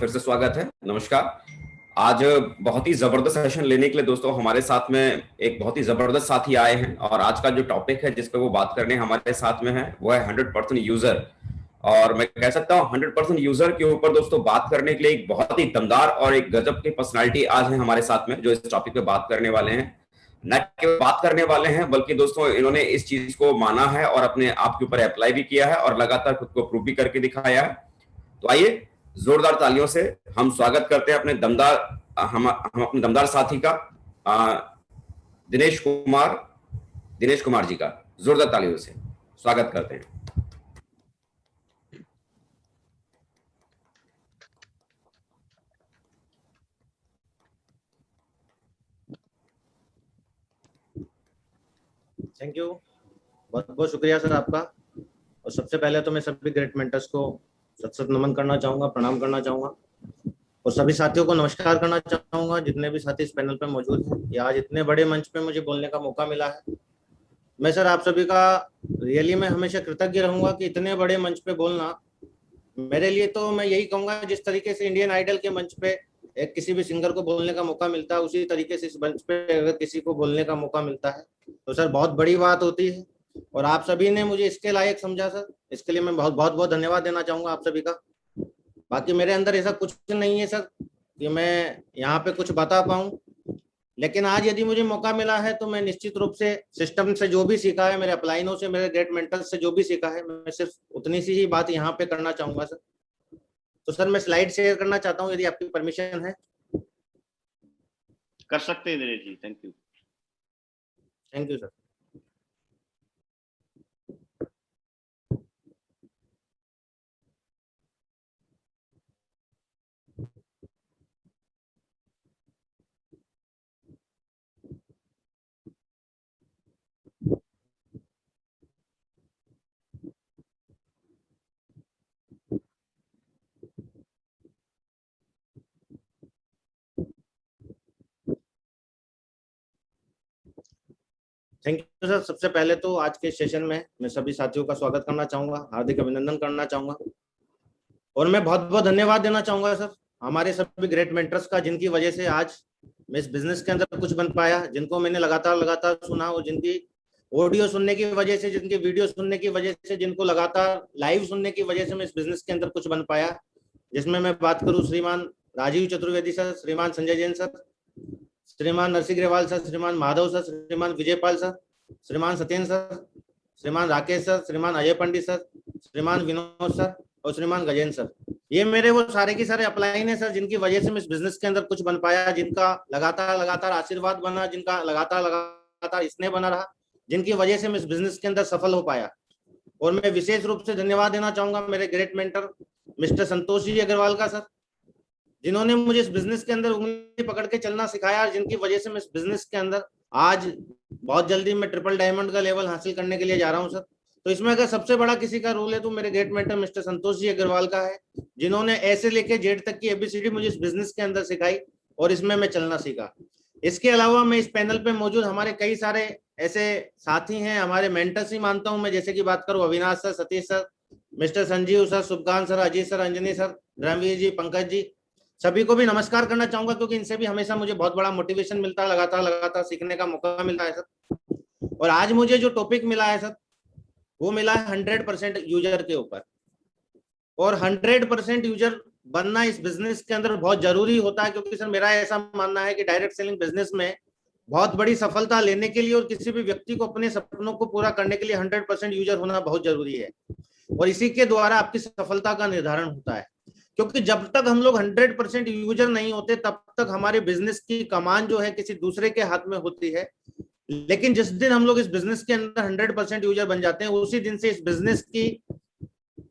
फिर से स्वागत है। नमस्कार। आज बहुत ही जबरदस्त सेशन लेने के लिए दोस्तों हमारे साथ में एक बहुत ही जबरदस्त साथी आए हैं और आज का जो टॉपिक है जिस पे वो बात करने हमारे साथ में है वो है 100% यूजर। और मैं कह सकता हूँ 100% यूजर के ऊपर दोस्तों बात करने के लिए एक बहुत ही दमदार और एक गजब की पर्सनालिटी आज है हमारे साथ में जो इस टॉपिक पे बात करने वाले हैं। न केवल बात करने वाले हैं बल्कि दोस्तों इन्होंने इस चीज को माना है और अपने आप के ऊपर अप्लाई भी किया है और लगातार खुद को प्रूव भी करके दिखाया है। तो आइए जोरदार तालियों से हम स्वागत करते हैं अपने दमदार हम अपने दमदार साथी का दिनेश कुमार जी का जोरदार तालियों से स्वागत करते हैं। थैंक यू, बहुत बहुत शुक्रिया सर आपका। और सबसे पहले तो मैं सभी ग्रेट मेंटर्स को सत सत नमन करना चाहूँगा, प्रणाम करना चाहूँगा और सभी साथियों को नमस्कार करना चाहूँगा जितने भी साथी इस पैनल पे मौजूद हैं या आज इतने बड़े मंच पे मुझे बोलने का मौका मिला है। मैं सर आप सभी का रियली मैं हमेशा कृतज्ञ रहूँगा कि इतने बड़े मंच पे बोलना मेरे लिए, तो मैं यही कहूँगा जिस तरीके से इंडियन आइडल के मंच पे एक किसी भी सिंगर को बोलने का मौका मिलता है उसी तरीके से इस मंच पे अगर किसी को बोलने का मौका मिलता है तो सर बहुत बड़ी बात होती है और आप सभी ने मुझे इसके लायक समझा सर, इसके लिए मैं बहुत बहुत बहुत धन्यवाद देना चाहूंगा आप सभी का। बाकी मेरे अंदर ऐसा कुछ नहीं है सर कि मैं यहाँ पे कुछ बता पाऊँ, लेकिन आज यदि मुझे मौका मिला है तो मैं निश्चित रूप से सिस्टम से जो भी सीखा है, मेरे अपलाइनों से, मेरे ग्रेट मेंटर्स से जो भी सीखा है, मैं सिर्फ उतनी सी ही बात यहाँ पे करना चाहूंगा सर। तो सर मैं स्लाइड शेयर करना चाहता हूँ यदि आपकी परमिशन है। कर सकते हैं Dinesh ji. Thank you. Thank you sir. Thank you sir. सबसे पहले तो आज के सेशन में मैं सभी साथियों का स्वागत करना चाहूंगा, हार्दिक अभिनंदन करना चाहूंगा और मैं बहुत बहुत धन्यवाद देना चाहूंगा सर हमारे सभी ग्रेट मेंटर्स का जिनकी वजह से आज मैं इस बिजनेस के अंदर कुछ बन पाया, जिनको मैंने लगातार सुना और जिनकी ऑडियो सुनने की वजह से, जिनकी वीडियो सुनने की वजह से, जिनको लगातार लाइव सुनने की वजह से मैं इस बिजनेस के अंदर कुछ बन पाया। जिसमें मैं बात करूं श्रीमान राजीव चतुर्वेदी सर, श्रीमान संजय जैन सर, श्रीमान नरसिंह ग्रेवाल सर, श्रीमान माधव सर, श्रीमान विजयपाल सर, श्रीमान सत्येंद्र सर, श्रीमान राकेश सर, श्रीमान अजय पंडित सर, श्रीमान विनोद सर और श्रीमान गजेंद्र सर। ये मेरे वो सारे के सारे अपलाइन है सर जिनकी वजह से मैं इस बिजनेस के अंदर कुछ बन पाया, जिनका लगातार आशीर्वाद बना, जिनका लगातार स्नेह बना रहा, जिनकी वजह से मैं इस बिजनेस के अंदर सफल हो पाया। और मैं विशेष रूप से धन्यवाद देना चाहूंगा मेरे great mentor mister Santosh ji Agarwal का सर, जिन्होंने मुझे इस बिजनेस के अंदर उंगली पकड़ के चलना सिखाया, जिनकी वजह से मैं इस बिजनेस के अंदर आज बहुत जल्दी मैं ट्रिपल डायमंड का लेवल हासिल करने के लिए जा रहा हूं सर। तो इसमें अगर सबसे बड़ा किसी का रोल है तो मेरे great mentor mister Santosh ji Agarwal का है, जिन्होंने ऐसे लेके जेड तक की एबीसीडी मुझे इस बिजनेस के अंदर सिखाई और इसमें मैं चलना सीखा। इसके अलावा मैं इस पैनल पे मौजूद हमारे कई सारे ऐसे साथी हैं, हमारे मेंटर्स ही मानता हूं मैं, जैसे कि बात करूं Avinash sir, Satish sir, mister Sanjeev sir, Shubhkant sir, Ajit sir, Anjani sir, Dharmveer ji, Pankaj ji, सभी को भी नमस्कार करना चाहूंगा क्योंकि इनसे भी हमेशा मुझे बहुत बड़ा मोटिवेशन मिलता है, लगातार सीखने का मौका मिलता है सर। और आज मुझे जो टॉपिक मिला है सर वो मिला है 100% यूजर के ऊपर। और 100% यूजर बनना इस बिजनेस के अंदर बहुत जरूरी होता है, क्योंकि सर मेरा ऐसा मानना है कि डायरेक्ट सेलिंग बिजनेस में बहुत बड़ी सफलता लेने के लिए और किसी भी व्यक्ति को अपने सपनों को पूरा करने के लिए 100% यूजर होना बहुत जरूरी है और इसी के द्वारा आपकी सफलता का निर्धारण होता है। क्योंकि जब तक हम लोग 100% यूजर नहीं होते तब तक हमारे बिजनेस की कमान जो है किसी दूसरे के हाथ में होती है, लेकिन जिस दिन हम लोग इस बिजनेस के अंदर 100% यूजर बन जाते हैं उसी दिन से इस बिजनेस की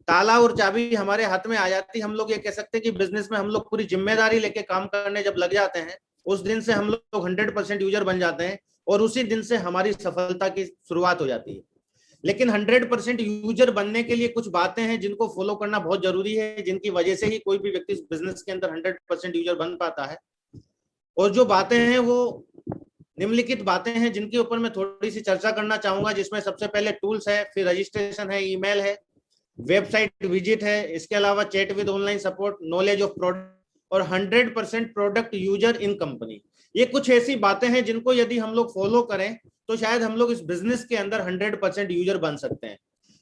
ताला और चाबी हमारे हाथ में आ जाती है। हम लोग ये कह सकते हैं कि बिजनेस में हम लोग पूरी जिम्मेदारी लेके काम करने जब लग जाते हैं उस दिन से हम लोग 100% यूजर बन जाते हैं और उसी दिन से हमारी सफलता की शुरुआत हो जाती है। लेकिन 100% यूजर बनने के लिए कुछ बातें हैं जिनको फॉलो करना बहुत जरूरी है, जिनकी वजह से ही कोई भी व्यक्ति इस बिजनेस के अंदर 100% यूजर बन पाता है। और जो बातें हैं वो निम्नलिखित बातें हैं जिनके ऊपर मैं थोड़ी सी चर्चा करना चाहूंगा, जिसमें सबसे पहले टूल्स है, फिर रजिस्ट्रेशन है, ईमेल है, वेबसाइट विजिट है, इसके अलावा chat with online support, knowledge of product और 100% प्रोडक्ट यूजर इन कंपनी। ये कुछ ऐसी बातें हैं जिनको यदि हम लोग फॉलो करें तो शायद हम लोग इस बिजनेस के अंदर 100% यूजर बन सकते हैं।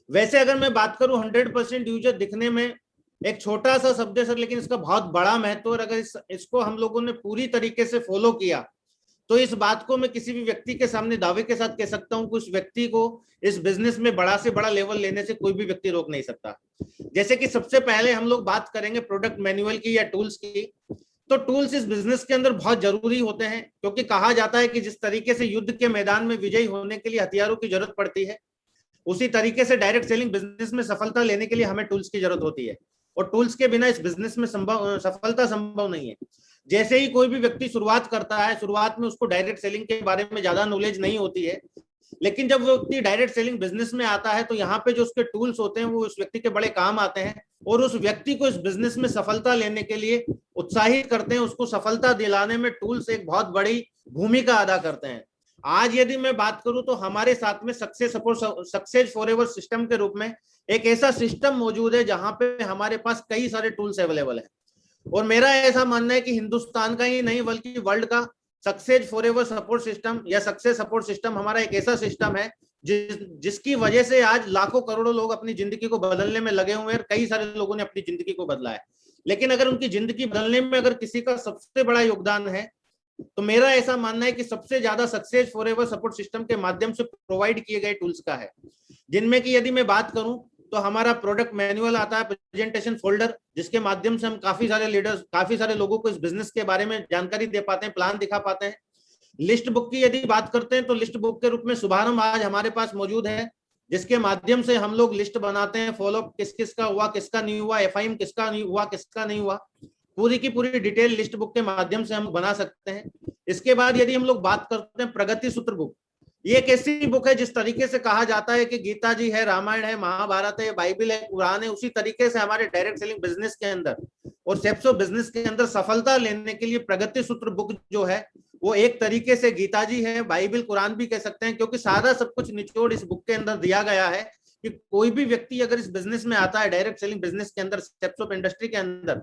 वैसे अगर मैं बात करूं 100% यूजर दिखने में एक छोटा सा शब्द है सर, लेकिन इसका बहुत बड़ा महत्व, और अगर इसको हम लोगों ने पूरी तरीके से फॉलो किया तो इस बात को मैं किसी भी व्यक्ति के सामने दावे के साथ कह सकता हूं कि उस व्यक्ति को इस बिजनेस में बड़ा से बड़ा लेवल लेने से कोई भी व्यक्ति रोक नहीं सकता। जैसे कि सबसे पहले हम लोग बात करेंगे प्रोडक्ट मैनुअल की या टूल्स की, तो टूल्स इस बिजनेस के अंदर बहुत जरूरी होते हैं, क्योंकि कहा जाता है कि जिस तरीके से युद्ध के मैदान में विजयी होने के लिए हथियारों की जरूरत पड़ती है, उसी तरीके से डायरेक्ट सेलिंग बिजनेस में सफलता लेने के लिए हमें टूल्स की जरूरत होती है, और टूल्स के बिना इस बिजनेस में सफलता संभव नहीं है। जैसे ही कोई भी व्यक्ति शुरुआत करता है, शुरुआत में उसको डायरेक्ट सेलिंग के बारे में ज्यादा नॉलेज नहीं होती है, लेकिन जब वो व्यक्ति डायरेक्ट सेलिंग बिजनेस में आता है तो यहाँ पे जो उसके टूल्स होते हैं वो उस व्यक्ति के बड़े काम आते हैं, और उस व्यक्ति को इस बिजनेस में सफलता लेने के लिए उत्साहित करते हैं। उसको सफलता दिलाने में टूल्स एक बहुत बड़ी भूमिका अदा करते हैं। आज यदि मैं बात करूं तो हमारे साथ में सक्सेस फॉरएवर सिस्टम के रूप में एक ऐसा सिस्टम मौजूद है जहां पे हमारे पास कई सारे टूल्स अवेलेबल है, और मेरा ऐसा मानना है कि हिंदुस्तान का ही नहीं बल्कि वर्ल्ड का सक्सेस फॉरएवर सपोर्ट सिस्टम या सक्सेस सपोर्ट सिस्टम हमारा एक ऐसा सिस्टम है जिसकी वजह से आज लाखों करोड़ों लोग अपनी जिंदगी को बदलने में लगे हुए हैं। कई सारे लोगों ने अपनी जिंदगी को बदला है, लेकिन अगर उनकी जिंदगी बदलने में अगर किसी का सबसे बड़ा योगदान है तो मेरा ऐसा मानना है कि सबसे ज्यादा सक्सेस फॉरएवर सपोर्ट सिस्टम के माध्यम से प्रोवाइड किए गए टूल्स का है, जिनमें कि यदि मैं बात करूं तो हमारा प्रोडक्ट मैनुअल आता है, प्रेजेंटेशन फोल्डर, जिसके माध्यम से हम काफी सारे लीडर्स, काफी सारे लोगों को इस बिजनेस के बारे में जानकारी दे पाते हैं, प्लान दिखा पाते हैं। लिस्ट बुक की यदि बात करते हैं तो लिस्ट बुक के रूप में शुभारंभ आज हमारे पास मौजूद है, जिसके माध्यम से हम लोग लिस्ट बनाते हैं, फॉलोअप किस किस का हुआ, किसका नहीं हुआ, एफआईएम किसका नहीं हुआ, किसका नहीं हुआ, पूरी की पूरी डिटेल लिस्ट बुक के माध्यम से हम बना सकते हैं। इसके बाद यदि हम लोग बात करते हैं प्रगति सूत्र बुक, ये एक ऐसी बुक है जिस तरीके से कहा जाता है कि गीता जी है, रामायण है, महाभारत है, बाइबल है, कुरान है, उसी तरीके से हमारे डायरेक्ट सेलिंग बिजनेस के अंदर और सेप्सो बिजनेस के अंदर सफलता लेने के लिए प्रगति सूत्र बुक जो है वो एक तरीके से गीता जी है, बाइबल, कुरान भी कह सकते हैं, क्योंकि सारा सब कुछ निचोड़ इस बुक के अंदर दिया गया है कि कोई भी व्यक्ति अगर इस बिजनेस में आता है, डायरेक्ट सेलिंग बिजनेस के अंदर, सेप्सो इंडस्ट्री के अंदर,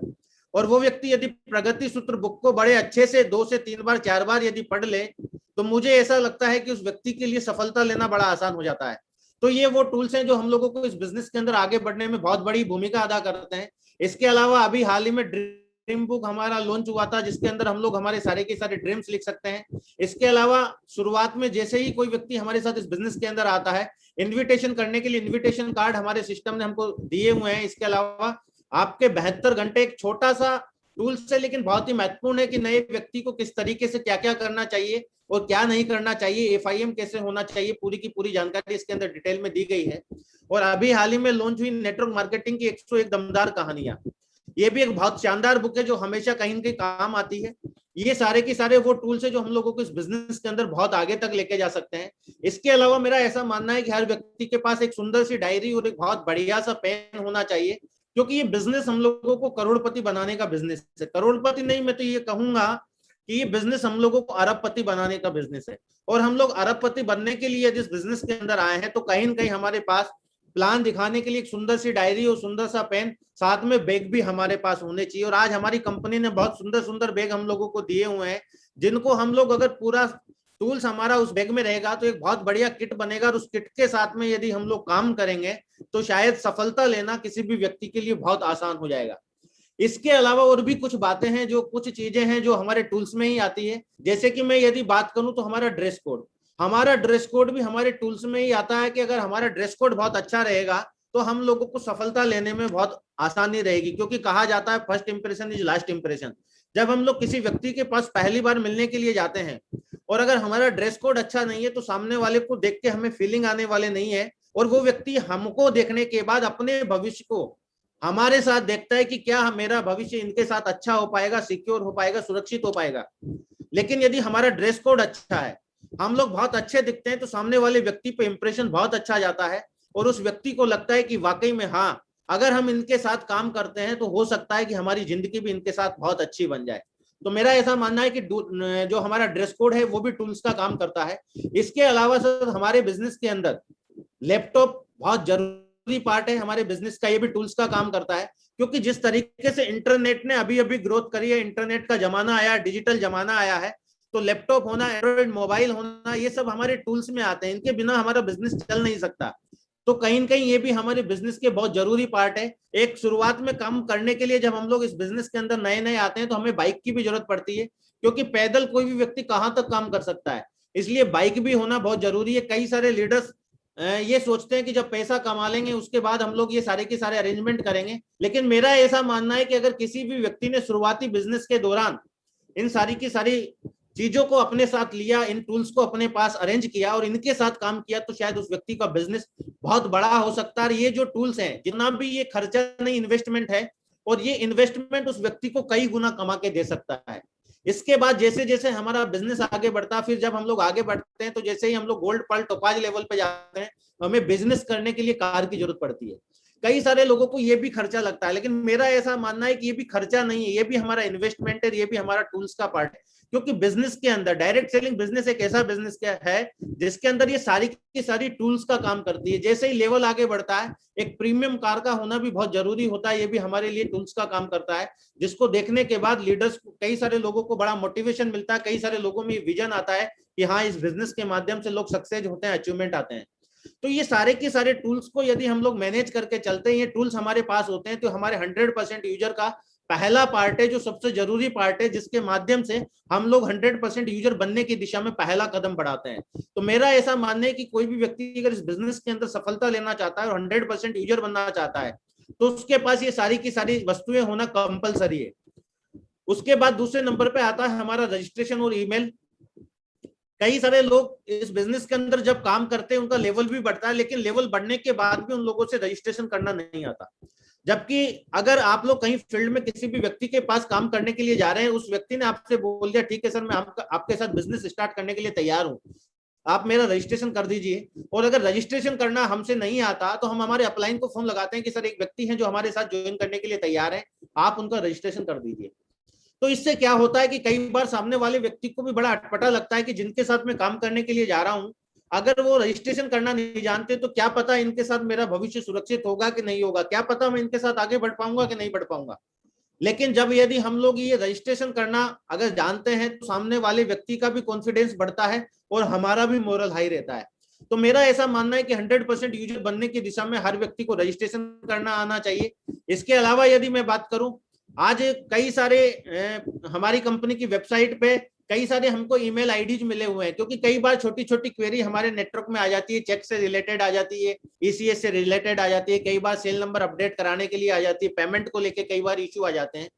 और वो व्यक्ति यदि प्रगति सूत्र बुक को बड़े अच्छे से 2 से 3 बार 4 बार यदि पढ़ ले तो मुझे ऐसा लगता है कि उस व्यक्ति के लिए सफलता लेना बड़ा आसान हो जाता है। तो ये वो टूल्स हैं जो हम लोगों को इस बिजनेस के अंदर आगे बढ़ने में बहुत बड़ी भूमिका अदा करते हैं। इसके अलावा अभी हाल ही में ड्रीम बुक हमारा लॉन्च हुआ था, जिसके अंदर हम लोग हमारे सारे के सारे ड्रीम्स लिख सकते हैं। इसके अलावा शुरुआत में जैसे ही कोई व्यक्ति हमारे साथ इस बिजनेस के अंदर आता है, इन्विटेशन करने के लिए इन्विटेशन कार्ड हमारे सिस्टम ने हमको दिए हुए हैं। इसके अलावा आपके 72 घंटे, एक छोटा सा टूल्स है लेकिन बहुत ही महत्वपूर्ण है कि नए व्यक्ति को किस तरीके से क्या क्या करना चाहिए और क्या नहीं करना चाहिए, एफआईएम कैसे होना चाहिए, पूरी की पूरी जानकारी इसके अंदर डिटेल में दी गई है। और अभी हाल ही में लॉन्च हुई नेटवर्क मार्केटिंग की 101 दमदार कहानियां, ये भी एक बहुत शानदार बुक है जो हमेशा कहीं न कहीं काम आती है। ये सारे के सारे वो टूल्स है जो हम लोगों को इस बिजनेस के अंदर बहुत आगे तक लेके जा सकते हैं। इसके अलावा मेरा ऐसा मानना है कि हर व्यक्ति के पास एक सुंदर सी डायरी और एक बहुत बढ़िया सा पेन होना चाहिए, क्योंकि ये बिजनेस हम लोगों को करोड़पति बनाने का बिजनेस है। करोड़पति नहीं, मैं तो ये कहूंगा कि ये बिजनेस हम लोगों को अरबपति बनाने का बिजनेस है। और हम लोग अरबपति बनने के लिए जिस बिजनेस के अंदर आए हैं तो कहीं ना कहीं हमारे पास प्लान दिखाने के लिए एक सुंदर सी डायरी और सुंदर सा पेन, साथ में बैग भी हमारे पास होने चाहिए। और आज हमारी कंपनी ने बहुत सुंदर सुंदर बैग हम लोगों को दिए हुए हैं, जिनको हम लोग अगर पूरा टूल्स हमारा उस बैग में रहेगा तो एक बहुत बढ़िया किट बनेगा। और उस किट के साथ में यदि हम लोग काम करेंगे तो शायद सफलता लेना किसी भी व्यक्ति के लिए बहुत आसान हो जाएगा। इसके अलावा और भी कुछ बातें हैं, जो कुछ चीजें हैं जो हमारे टूल्स में ही आती है। जैसे कि मैं यदि बात करूं तो हमारा ड्रेस कोड भी हमारे टूल्स में ही आता है कि अगर हमारा ड्रेस कोड बहुत अच्छा रहेगा तो हम लोगों को सफलता लेने में बहुत आसानी रहेगी, क्योंकि कहा जाता है first impression is last impression. जब हम लोग किसी व्यक्ति के पास पहली बार मिलने के लिए जाते हैं और अगर हमारा ड्रेस कोड अच्छा नहीं है तो सामने वाले को देख के हमें फीलिंग आने वाले नहीं है, और वो व्यक्ति हमको देखने के बाद अपने भविष्य को हमारे साथ देखता है कि क्या मेरा भविष्य इनके साथ अच्छा हो पाएगा, सिक्योर हो पाएगा, सुरक्षित हो पाएगा। लेकिन यदि हमारा ड्रेस कोड अच्छा है, हम लोग बहुत अच्छे दिखते हैं, तो सामने वाले व्यक्ति पे इंप्रेशन बहुत अच्छा जाता है और उस व्यक्ति को लगता है कि वाकई में हाँ, अगर हम इनके साथ काम करते हैं तो हो सकता है कि हमारी जिंदगी भी इनके साथ बहुत अच्छी बन जाए। तो मेरा ऐसा मानना है कि जो हमारा ड्रेस कोड है वो भी टूल्स का काम करता है। इसके अलावा सर हमारे बिजनेस के अंदर लैपटॉप बहुत जरूरी पार्ट है हमारे बिजनेस का, ये भी टूल्स का काम करता है। क्योंकि जिस तरीके से इंटरनेट ने अभी अभी ग्रोथ करी है, इंटरनेट का जमाना आया, डिजिटल जमाना आया है, तो लैपटॉप होना, एंड्रॉइड मोबाइल होना, ये सब हमारे टूल्स में आते हैं। इनके बिना हमारा बिजनेस चल नहीं सकता। तो कहीं न कहीं ये भी हमारे बिजनेस के बहुत जरूरी पार्ट है। एक शुरुआत में काम करने के लिए जब हम लोग इस बिजनेस के अंदर नए नए आते हैं तो हमें बाइक की भी जरूरत पड़ती है, क्योंकि पैदल कोई भी व्यक्ति कहां तक काम कर सकता है, इसलिए बाइक भी होना बहुत जरूरी है। कई सारे लीडर्स ये सोचते हैं कि जब पैसा कमा लेंगे उसके बाद हम लोग ये सारे के सारे अरेंजमेंट करेंगे, लेकिन मेरा ऐसा मानना है कि अगर किसी भी व्यक्ति ने शुरुआती बिजनेस के दौरान इन सारी की सारी चीजों को अपने साथ लिया, इन टूल्स को अपने पास अरेंज किया और इनके साथ काम किया, तो शायद उस व्यक्ति का बिजनेस बहुत बड़ा हो सकता है। ये जो टूल्स हैं, जितना भी ये खर्चा नहीं, इन्वेस्टमेंट है, और ये इन्वेस्टमेंट उस व्यक्ति को कई गुना कमा के दे सकता है। इसके बाद जैसे जैसे हमारा बिजनेस आगे बढ़ता है, फिर जब हम लोग आगे बढ़ते हैं तो जैसे ही हम लोग गोल्ड पर्ल टोपाज लेवल पे जाते हैं, हमें बिजनेस करने के लिए कार की जरूरत पड़ती है। कई सारे लोगों को ये भी खर्चा लगता है, लेकिन मेरा ऐसा मानना है कि ये भी खर्चा नहीं है, ये भी हमारा इन्वेस्टमेंट है, ये भी हमारा टूल्स का पार्ट है। क्योंकि बिजनेस के अंदर डायरेक्ट सेलिंग बिजनेस एक ऐसा बिजनेस है जिसके अंदर ये सारी की सारी टूल्स का काम करती है। जैसे ही लेवल आगे बढ़ता है, एक प्रीमियम कार का होना भी बहुत जरूरी होता है, ये भी हमारे लिए टूल्स का काम करता है, जिसको देखने के बाद लीडर्स को, कई सारे लोगों को बड़ा मोटिवेशन मिलता है, कई सारे लोगों में विजन आता है कि हाँ, इस बिजनेस के माध्यम से लोग सक्सेस होते हैं, अचीवमेंट आते हैं। तो ये सारे के सारे टूल्स को यदि हम लोग मैनेज करके चलते हैं, ये टूल्स हमारे पास होते हैं, तो हमारे 100% यूजर का पहला पार्ट है, जो सबसे जरूरी पार्ट है, जिसके माध्यम से हम लोग 100% यूजर बनने की दिशा में पहला कदम बढ़ाते हैं। तो मेरा ऐसा मानना है कि कोई भी व्यक्ति अगर इस बिजनेस के अंदर सफलता लेना चाहता है और 100% यूजर बनना चाहता है, तो उसके पास ये सारी की सारी वस्तुएं होना कंपलसरी है। उसके बाद दूसरे नंबर पे आता है हमारा रजिस्ट्रेशन और ईमेल। कई सारे लोग इस बिजनेस के अंदर जब काम करते हैं उनका लेवल भी बढ़ता है, लेकिन लेवल बढ़ने के बाद भी उन लोगों से रजिस्ट्रेशन करना नहीं आता। जबकि अगर आप लोग कहीं फील्ड में किसी भी व्यक्ति के पास काम करने के लिए जा रहे हैं, उस व्यक्ति ने आपसे बोल दिया ठीक है सर, मैं आपके साथ बिजनेस स्टार्ट करने के लिए तैयार हूं, आप मेरा रजिस्ट्रेशन कर दीजिए। और अगर रजिस्ट्रेशन करना हमसे नहीं आता तो हम हमारे अपलाइन को फोन लगाते हैं कि सर एक व्यक्ति है जो हमारे साथ ज्वाइन करने के लिए तैयार है, आप उनका रजिस्ट्रेशन कर दीजिए। तो इससे क्या होता है कि कई बार सामने वाले व्यक्ति को भी बड़ा अटपटा लगता है कि जिनके साथ मैं काम करने के लिए जा रहा हूं, अगर वो रजिस्ट्रेशन करना नहीं जानते तो क्या पता इनके साथ मेरा भविष्य सुरक्षित होगा कि नहीं होगा, क्या पता मैं इनके साथ आगे बढ़ पाऊंगा कि नहीं बढ़ पाऊंगा। लेकिन जब यदि हम लोग ये रजिस्ट्रेशन करना अगर जानते हैं तो सामने वाले व्यक्ति का भी कॉन्फिडेंस बढ़ता है और हमारा भी मोरल हाई रहता है। तो मेरा ऐसा मानना है कि 100% यूजर बनने की दिशा में हर व्यक्ति को रजिस्ट्रेशन करना आना चाहिए। इसके अलावा यदि मैं बात करूं, आज कई सारे हमारी कंपनी की वेबसाइट पे कई सारे हमको ईमेल आईडीज मिले हुए हैं, क्योंकि कई बार छोटी छोटी क्वेरी हमारे नेटवर्क में आ जाती है, चेक से रिलेटेड आ जाती है, ईसीएस से रिलेटेड आ जाती है, कई बार सेल नंबर अपडेट कराने के लिए आ जाती है, पेमेंट को लेके कई बार इश्यू आ जाते हैं।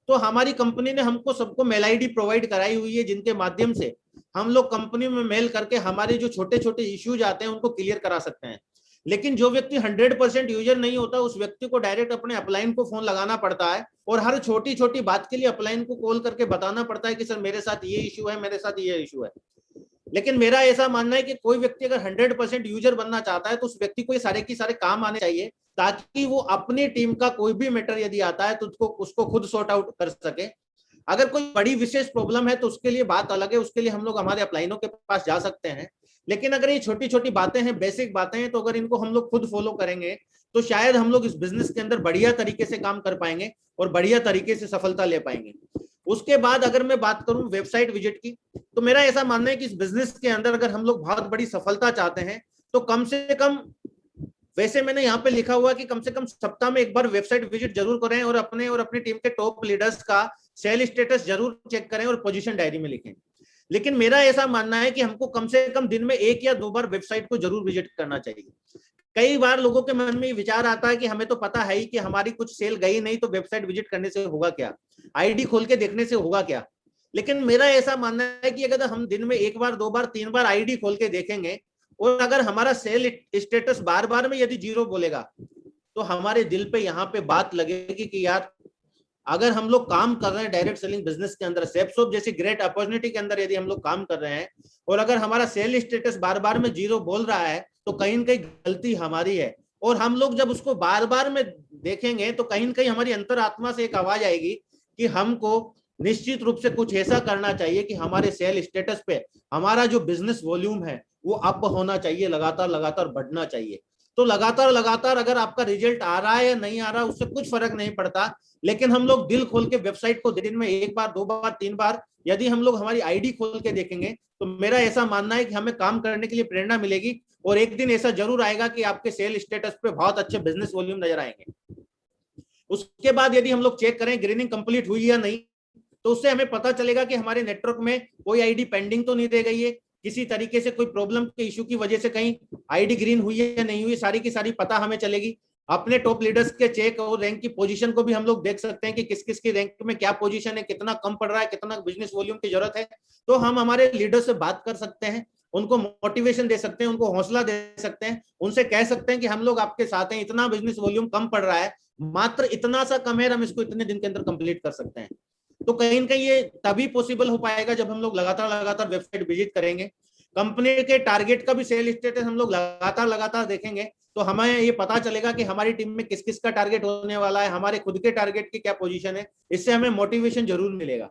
तो हमारी कंपनी ने हमको सबको मेल आईडी प्रोवाइड कराई हुई है, जिनके माध्यम से हम लोग कंपनी में मेल करके हमारे जो छोटे छोटे इश्यूज आते हैं उनको क्लियर करा सकते हैं। लेकिन जो व्यक्ति 100% यूजर नहीं होता, उस व्यक्ति को डायरेक्ट अपने अपलाइन को फोन लगाना पड़ता है और हर छोटी छोटी बात के लिए अपलाइन को कॉल करके बताना पड़ता है कि सर मेरे साथ ये इश्यू है, मेरे साथ ये इश्यू है। लेकिन मेरा ऐसा मानना है कि कोई व्यक्ति अगर 100% यूजर बनना चाहता है तो उस व्यक्ति को ये सारे की सारे काम आने चाहिए, ताकि वो अपनी टीम का कोई भी मैटर यदि आता है तो उसको खुद सॉर्ट आउट कर सके। अगर कोई बड़ी विशेष प्रॉब्लम है तो उसके लिए बात अलग है, उसके लिए हम लोग हमारे अपलाइनों के पास जा सकते हैं। लेकिन अगर ये छोटी छोटी बातें हैं, बेसिक बातें हैं, तो अगर इनको हम लोग खुद फॉलो करेंगे तो शायद हम लोग इस बिजनेस के अंदर बढ़िया तरीके से काम कर पाएंगे और बढ़िया तरीके से सफलता ले पाएंगे। उसके बाद अगर मैं बात करूं वेबसाइट विजिट की, तो मेरा ऐसा मानना है कि इस बिजनेस के अंदर अगर हम लोग बहुत बड़ी सफलता चाहते हैं तो कम से कम, वैसे मैंने यहाँ पे लिखा हुआ कि कम से कम सप्ताह में एक बार वेबसाइट विजिट जरूर करें और अपनी टीम के टॉप लीडर्स का सेल स्टेटस जरूर चेक करें और पोजीशन डायरी में लिखें। लेकिन मेरा ऐसा मानना है कि हमको कम से कम दिन में 1 या 2 बार वेबसाइट को जरूर विजिट करना चाहिए। कई बार लोगों के मन में विचार आता है कि हमें तो पता है ही कि हमारी कुछ सेल गई नहीं, तो वेबसाइट विजिट करने से होगा क्या, आईडी खोल के देखने से होगा क्या। लेकिन मेरा ऐसा मानना है कि अगर हम दिन में 1 बार 2 बार 3 बार आईडी खोल के देखेंगे और अगर हमारा सेल स्टेटस बार बार में यदि 0 बोलेगा, तो हमारे दिल पे यहाँ पे बात लगेगी कि यार अगर हम लोग काम कर रहे हैं डायरेक्ट सेलिंग बिजनेस के अंदर, सेपसॉप जैसी ग्रेट अपॉर्चुनिटी के अंदर यदि हम लोग काम कर रहे हैं और अगर हमारा सेल स्टेटस बार बार में 0 बोल रहा है, तो कहीं न कहीं गलती हमारी है। और हम लोग जब उसको बार बार में देखेंगे तो कहीं न कहीं हमारी अंतरात्मा से एक आवाज आएगी कि हमको निश्चित रूप से कुछ ऐसा करना चाहिए कि हमारे सेल स्टेटस पे हमारा जो बिजनेस वॉल्यूम है वो अप होना चाहिए, लगातार लगातार बढ़ना चाहिए। तो लगातार लगातार अगर आपका रिजल्ट आ रहा है या नहीं आ रहा, उससे कुछ फर्क नहीं पड़ता। लेकिन हम लोग दिल खोल के वेबसाइट को दिन में 1 बार 2 बार 3 बार यदि हम लोग हमारी आईडी खोल के देखेंगे, तो मेरा ऐसा मानना है कि हमें काम करने के लिए प्रेरणा मिलेगी। और एक दिन ऐसा जरूर आएगा कि आपके सेल स्टेटस पे बहुत अच्छे बिजनेस वॉल्यूम नजर आएंगे। उसके बाद यदि हम लोग चेक करें ग्रीनिंग कंप्लीट हुई या नहीं, तो उससे हमें पता चलेगा कि हमारे नेटवर्क में कोई आईडी पेंडिंग तो नहीं दे गई है, किसी तरीके से कोई प्रॉब्लम के इश्यू की वजह से कहीं आईडी ग्रीन हुई है या नहीं हुई, सारी की सारी पता हमें चलेगी। अपने टॉप लीडर्स के चेक और रैंक की पोजीशन को भी हम लोग देख सकते हैं कि किस किस की रैंक में क्या पोजीशन है, कितना कम पड़ रहा है, कितना बिजनेस वॉल्यूम की जरूरत है। तो हम हमारे लीडर से बात कर सकते हैं, उनको मोटिवेशन दे सकते हैं, उनको हौसला दे सकते हैं, उनसे कह सकते हैं कि हम लोग आपके साथ हैं, इतना बिजनेस वॉल्यूम कम पड़ रहा है, मात्र इतना सा कम है, हम इसको इतने दिन के अंदर कंप्लीट कर सकते हैं। तो कहीं ना कहीं ये तभी पॉसिबल हो पाएगा जब हम लोग लगातार लगातार वेबसाइट विजिट करेंगे। कंपनी के टारगेट का भी सेल स्टेटस हम लोग लगातार लगातार देखेंगे, तो हमें ये पता चलेगा कि हमारी टीम में किस किस का टारगेट होने वाला है, हमारे खुद के टारगेट की क्या पोजीशन है। इससे हमें मोटिवेशन जरूर मिलेगा।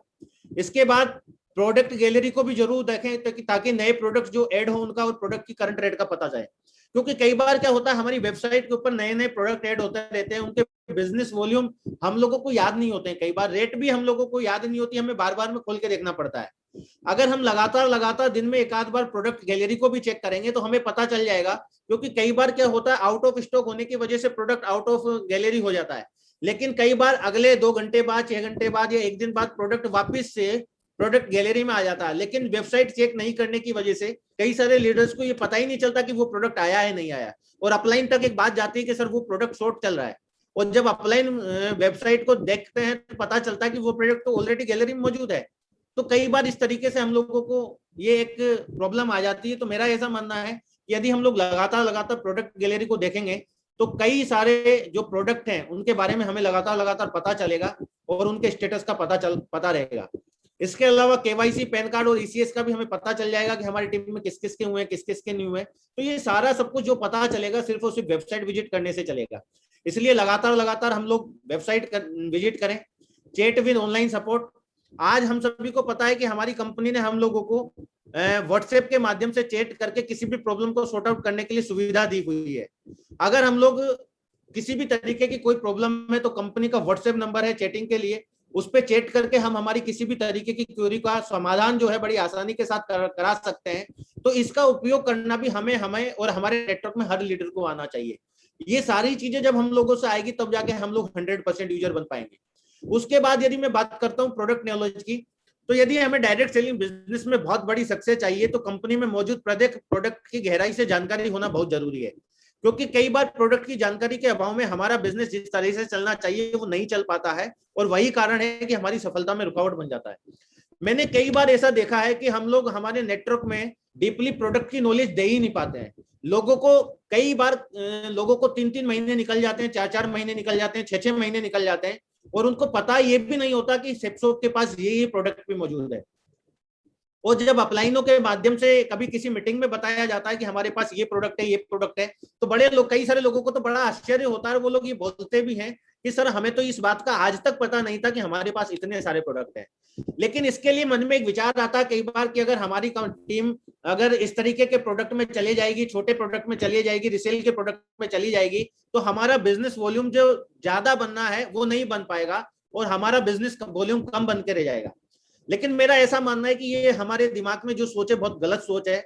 इसके बाद प्रोडक्ट गैलरी को भी जरूर देखें ताकि नए प्रोडक्ट्स जो ऐड हो उनका और प्रोडक्ट की करंट रेट का पता जाए। क्योंकि कई बार क्या होता है, हमारी वेबसाइट के ऊपर नए नए प्रोडक्ट ऐड होते रहते हैं, उनके बिजनेस वॉल्यूम हम लोगों को याद नहीं होते हैं, कई बार रेट भी हम लोगों को याद नहीं होती, हमें बार बार में खोल के देखना पड़ता है। अगर हम लगातार लगातार दिन में एक आध बार प्रोडक्ट गैलरी को भी चेक करेंगे तो हमें पता चल जाएगा। क्योंकि कई बार क्या होता है, आउट ऑफ स्टॉक होने की वजह से प्रोडक्ट आउट ऑफ गैलरी हो जाता है, लेकिन कई बार अगले 2 घंटे बाद, 6 घंटे बाद या 1 दिन बाद प्रोडक्ट वापिस से प्रोडक्ट गैलरी में आ जाता है। लेकिन वेबसाइट चेक नहीं करने की वजह से कई सारे लीडर्स को ये पता ही नहीं चलता कि वो प्रोडक्ट आया है नहीं आया, और अपलाइन तक एक बात जाती है कि सर वो प्रोडक्ट शॉर्ट चल रहा है। और जब अपलाइन वेबसाइट को देखते हैं तो पता चलता है कि वो प्रोडक्ट तो ऑलरेडी गैलरी में मौजूद है। तो कई बार इस तरीके से हम लोगों को ये एक प्रॉब्लम आ जाती है। तो मेरा ऐसा मानना है कि यदि हम लोग लगातार लगातार प्रोडक्ट गैलरी को देखेंगे तो कई सारे जो प्रोडक्ट हैं उनके बारे में हमें लगातार लगातार पता चलेगा और उनके स्टेटस का पता रहेगा। इसके अलावा केवाईसी, पैन कार्ड और ईसीएस का भी हमें पता चल जाएगा कि हमारी टीम में किस किस के हुए हैं, किस किस के नहीं हुए। तो ये सारा सब कुछ जो पता चलेगा सिर्फ और सिर्फ वेबसाइट विजिट करने से चलेगा। इसलिए लगातार लगातार हम लोग वेबसाइट विजिट करें। चैट विद ऑनलाइन सपोर्ट, आज हम सभी को पता है कि हमारी कंपनी ने हम लोगों को व्हाट्सएप के माध्यम से चैट करके किसी भी प्रॉब्लम को सॉर्ट आउट करने के लिए सुविधा दी हुई है। अगर हम लोग किसी भी तरीके की कोई प्रॉब्लम है तो कंपनी का व्हाट्सएप नंबर है चैटिंग के लिए, उस पर चैट करके हम हमारी किसी भी तरीके की क्वेरी का समाधान जो है बड़ी आसानी के साथ करा सकते हैं। तो इसका उपयोग करना भी हमें और हमारे नेटवर्क में हर लीडर को आना चाहिए। ये सारी चीजें जब हम लोगों से आएगी तब जाके हम लोग 100% यूजर बन पाएंगे। उसके बाद यदि मैं बात करता हूँ प्रोडक्ट नॉलेज की, तो यदि हमें डायरेक्ट सेलिंग बिजनेस में बहुत बड़ी सक्सेस चाहिए तो कंपनी में मौजूद प्रत्येक प्रोडक्ट की गहराई से जानकारी होना बहुत जरूरी है। क्योंकि कई बार प्रोडक्ट की जानकारी के अभाव में हमारा बिजनेस जिस तरह से चलना चाहिए वो नहीं चल पाता है, और वही कारण है कि हमारी सफलता में रुकावट बन जाता है। मैंने कई बार ऐसा देखा है कि हम लोग हमारे नेटवर्क में डीपली प्रोडक्ट की नॉलेज दे ही नहीं पाते हैं। लोगों को कई बार लोगों को 3-3 महीने निकल जाते हैं, 4-4 महीने निकल जाते हैं, 6-6 महीने निकल जाते हैं, और उनको पता ये भी नहीं होता कि सेप्सोप के पास ये प्रोडक्ट भी मौजूद है। और जब अपलाइनों के माध्यम से कभी किसी मीटिंग में बताया जाता है कि हमारे पास ये प्रोडक्ट है, ये प्रोडक्ट है, तो बड़े लोग, कई सारे लोगों को तो बड़ा आश्चर्य होता है। वो लोग ये बोलते भी हैं कि सर हमें तो इस बात का आज तक पता नहीं था कि हमारे पास इतने सारे प्रोडक्ट हैं। लेकिन इसके लिए मन में एक विचार आता है कई बार कि अगर हमारी टीम अगर इस तरीके के प्रोडक्ट में चले जाएगी, छोटे प्रोडक्ट में चली जाएगी, रिसेल के प्रोडक्ट में चली जाएगी, तो हमारा बिजनेस वॉल्यूम जो ज्यादा बनना है वो नहीं बन पाएगा और हमारा बिजनेस वॉल्यूम कम बन के रह जाएगा। लेकिन मेरा ऐसा मानना है कि ये हमारे दिमाग में जो सोच है बहुत गलत सोच है।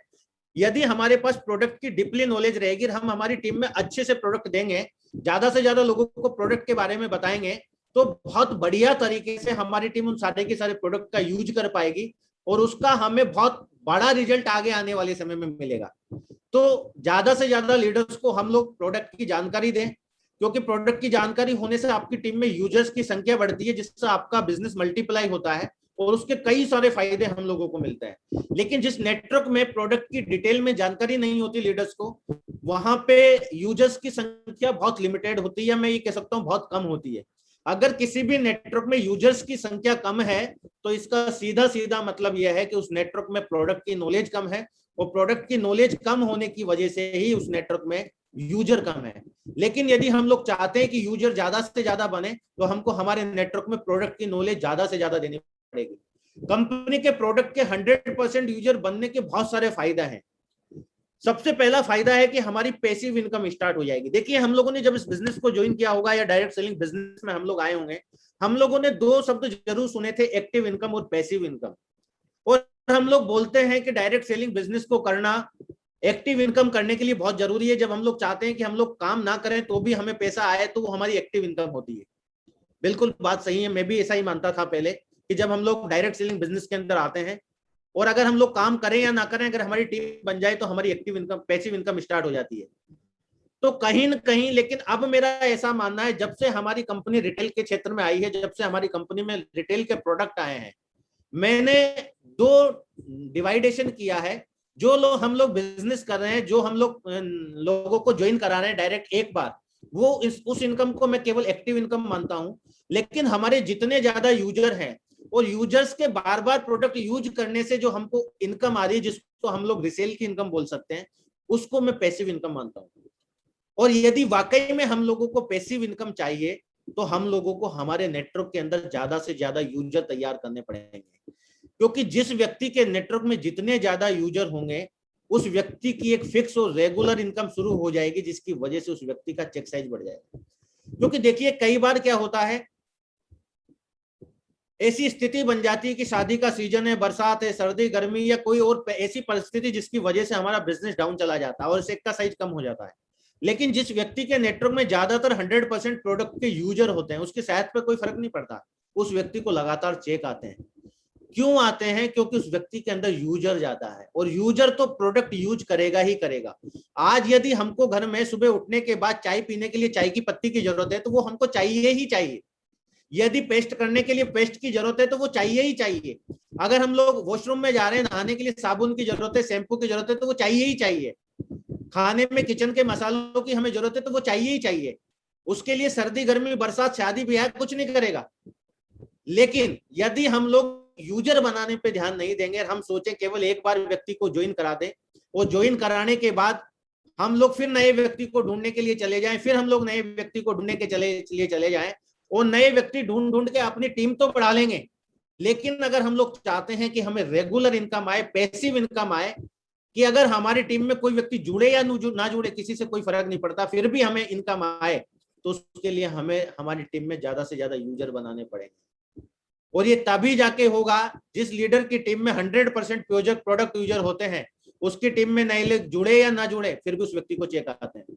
यदि हमारे पास प्रोडक्ट की डीपली नॉलेज रहेगी, हम हमारी टीम में अच्छे से प्रोडक्ट देंगे, ज्यादा से ज्यादा लोगों को प्रोडक्ट के बारे में बताएंगे, तो बहुत बढ़िया तरीके से हमारी टीम उन सारे के सारे प्रोडक्ट का यूज कर पाएगी और उसका हमें बहुत बड़ा रिजल्ट आगे आने वाले समय में मिलेगा। तो ज्यादा से ज्यादा लीडर्स को हम लोग प्रोडक्ट की जानकारी दें, क्योंकि प्रोडक्ट की जानकारी होने से आपकी टीम में यूजर्स की संख्या बढ़ती है, जिससे आपका बिजनेस मल्टीप्लाई होता है और उसके कई सारे फायदे हम लोगों को मिलते हैं। लेकिन जिस नेटवर्क में प्रोडक्ट की डिटेल में जानकारी नहीं होती लीडर्स को, वहां पे यूजर्स की संख्या बहुत लिमिटेड होती है, मैं ये कह सकता हूं बहुत कम होती है। अगर किसी भी नेटवर्क में यूजर्स की संख्या कम है तो इसका सीधा सीधा मतलब यह है कि उस नेटवर्क में प्रोडक्ट की नॉलेज कम है, और प्रोडक्ट की नॉलेज कम होने की वजह से ही उस नेटवर्क में यूजर कम है। लेकिन यदि हम लोग चाहते हैं कि यूजर ज्यादा से ज्यादा बने तो हमको हमारे नेटवर्क में प्रोडक्ट की नॉलेज ज्यादा से ज्यादा देनी पड़ेगी। कंपनी के प्रोडक्ट के 100% यूजर बनने के बहुत सारे फायदे हैं। सबसे पहला फायदा है कि हमारी पैसिव इनकम स्टार्ट हो जाएगी। देखिए, हम लोगों ने जब इस बिजनेस को ज्वाइन किया होगा या डायरेक्ट सेलिंग बिजनेस में हम लोग आए होंगे, हम लोगों ने दो शब्द जरूर सुने थे, एक्टिव इनकम और पैसिव इनकम। और हम लोग बोलते हैं कि डायरेक्ट सेलिंग बिजनेस को करना, एक्टिव इनकम करने के लिए बहुत जरूरी है। जब हम लोग चाहते हैं कि हम लोग काम ना करें तो भी हमें पैसा आए, तो वो हमारी एक्टिव इनकम होती है। बिल्कुल बात सही है, मैं भी ऐसा ही मानता था पहले कि जब हम लोग डायरेक्ट सेलिंग बिजनेस के अंदर आते हैं और अगर हम लोग काम करें या ना करें, अगर हमारी टीम बन जाए तो हमारी active income, passive income start हो जाती है। तो कहीं न कहीं, लेकिन अब मेरा ऐसा मानना है, जब से हमारी कंपनी रिटेल के क्षेत्र में आई है, जब से हमारी कंपनी में रिटेल के प्रोडक्ट आए हैं, मैंने दो डिवाइडेशन किया है। जो लोग हम लोग बिजनेस कर रहे हैं, जो हम लोग लोगों को ज्वाइन करा रहे हैं डायरेक्ट एक बार, वो उस इनकम को मैं केवल एक्टिव इनकम मानता हूं। लेकिन हमारे जितने ज्यादा यूजर हैं और यूजर्स के बार बार प्रोडक्ट यूज करने से जो हमको इनकम आ रही है, जिसको हम लोग रिसेल की इनकम बोल सकते हैं, उसको मैं पैसिव इनकम मानता हूं। और यदि वाकई में हम लोगों को पैसिव इनकम चाहिए तो हम लोगों को हमारे नेटवर्क के अंदर ज्यादा से ज्यादा यूजर तैयार करने पड़ेंगे, क्योंकि जिस व्यक्ति के नेटवर्क में जितने ज्यादा यूजर होंगे, उस व्यक्ति की एक फिक्स और रेगुलर इनकम शुरू हो जाएगी, जिसकी वजह से उस व्यक्ति का चेक साइज बढ़ जाएगा। क्योंकि देखिए, कई बार क्या होता है, ऐसी स्थिति बन जाती है कि शादी का सीजन है, बरसात है, सर्दी गर्मी या कोई और ऐसी परिस्थिति जिसकी वजह से हमारा बिजनेस डाउन चला जाता है और चेक का साइज कम हो जाता है। लेकिन जिस व्यक्ति के नेटवर्क में ज्यादातर 100% प्रोडक्ट के यूजर होते हैं, उसके साइज पे कोई फर्क नहीं पड़ता, उस व्यक्ति को लगातार चेक आते हैं। क्यों आते हैं? क्योंकि उस व्यक्ति के अंदर यूजर ज्यादा है, और यूजर तो प्रोडक्ट यूज करेगा ही करेगा। आज यदि हमको घर में सुबह उठने के बाद चाय पीने के लिए चाय की पत्ती की जरूरत है, तो वो हमको चाहिए ही चाहिए। यदि पेस्ट करने के लिए पेस्ट की जरूरत है, तो वो चाहिए ही चाहिए। अगर हम लोग वॉशरूम में जा रहे हैं, नहाने के लिए साबुन की जरूरत है, शैम्पू की जरूरत है, तो वो चाहिए ही चाहिए। खाने में किचन के मसालों की हमें जरूरत है, तो वो चाहिए ही चाहिए। उसके लिए सर्दी गर्मी बरसात शादी ब्याह कुछ नहीं करेगा। लेकिन यदि हम लोग यूजर बनाने पे ध्यान नहीं देंगे, हम सोचें केवल एक बार व्यक्ति को ज्वाइन करा दें, और ज्वाइन कराने के बाद हम लोग फिर नए व्यक्ति को ढूंढने के लिए चले जाएं, फिर हम लोग नए व्यक्ति को ढूंढने के लिए चले जाएं, और नए व्यक्ति ढूंढ ढूंढ के अपनी टीम तो बढ़ा लेंगे। लेकिन अगर हम लोग चाहते हैं कि हमें रेगुलर इनकम आए, पैसिव इनकम आए, कि अगर हमारी टीम में कोई व्यक्ति जुड़े या ना जुड़े, किसी से कोई फर्क नहीं पड़ता, फिर भी हमें इनकम आए, तो उसके लिए हमें हमारी टीम में ज्यादा से ज्यादा यूजर बनाने पड़ेंगे। और ये तभी जाके होगा जिस लीडर की टीम में 100% प्रोडक्ट यूजर होते हैं, उसकी टीम में नए लोग जुड़े या ना जुड़े, फिर भी उस व्यक्ति को चेक आते हैं।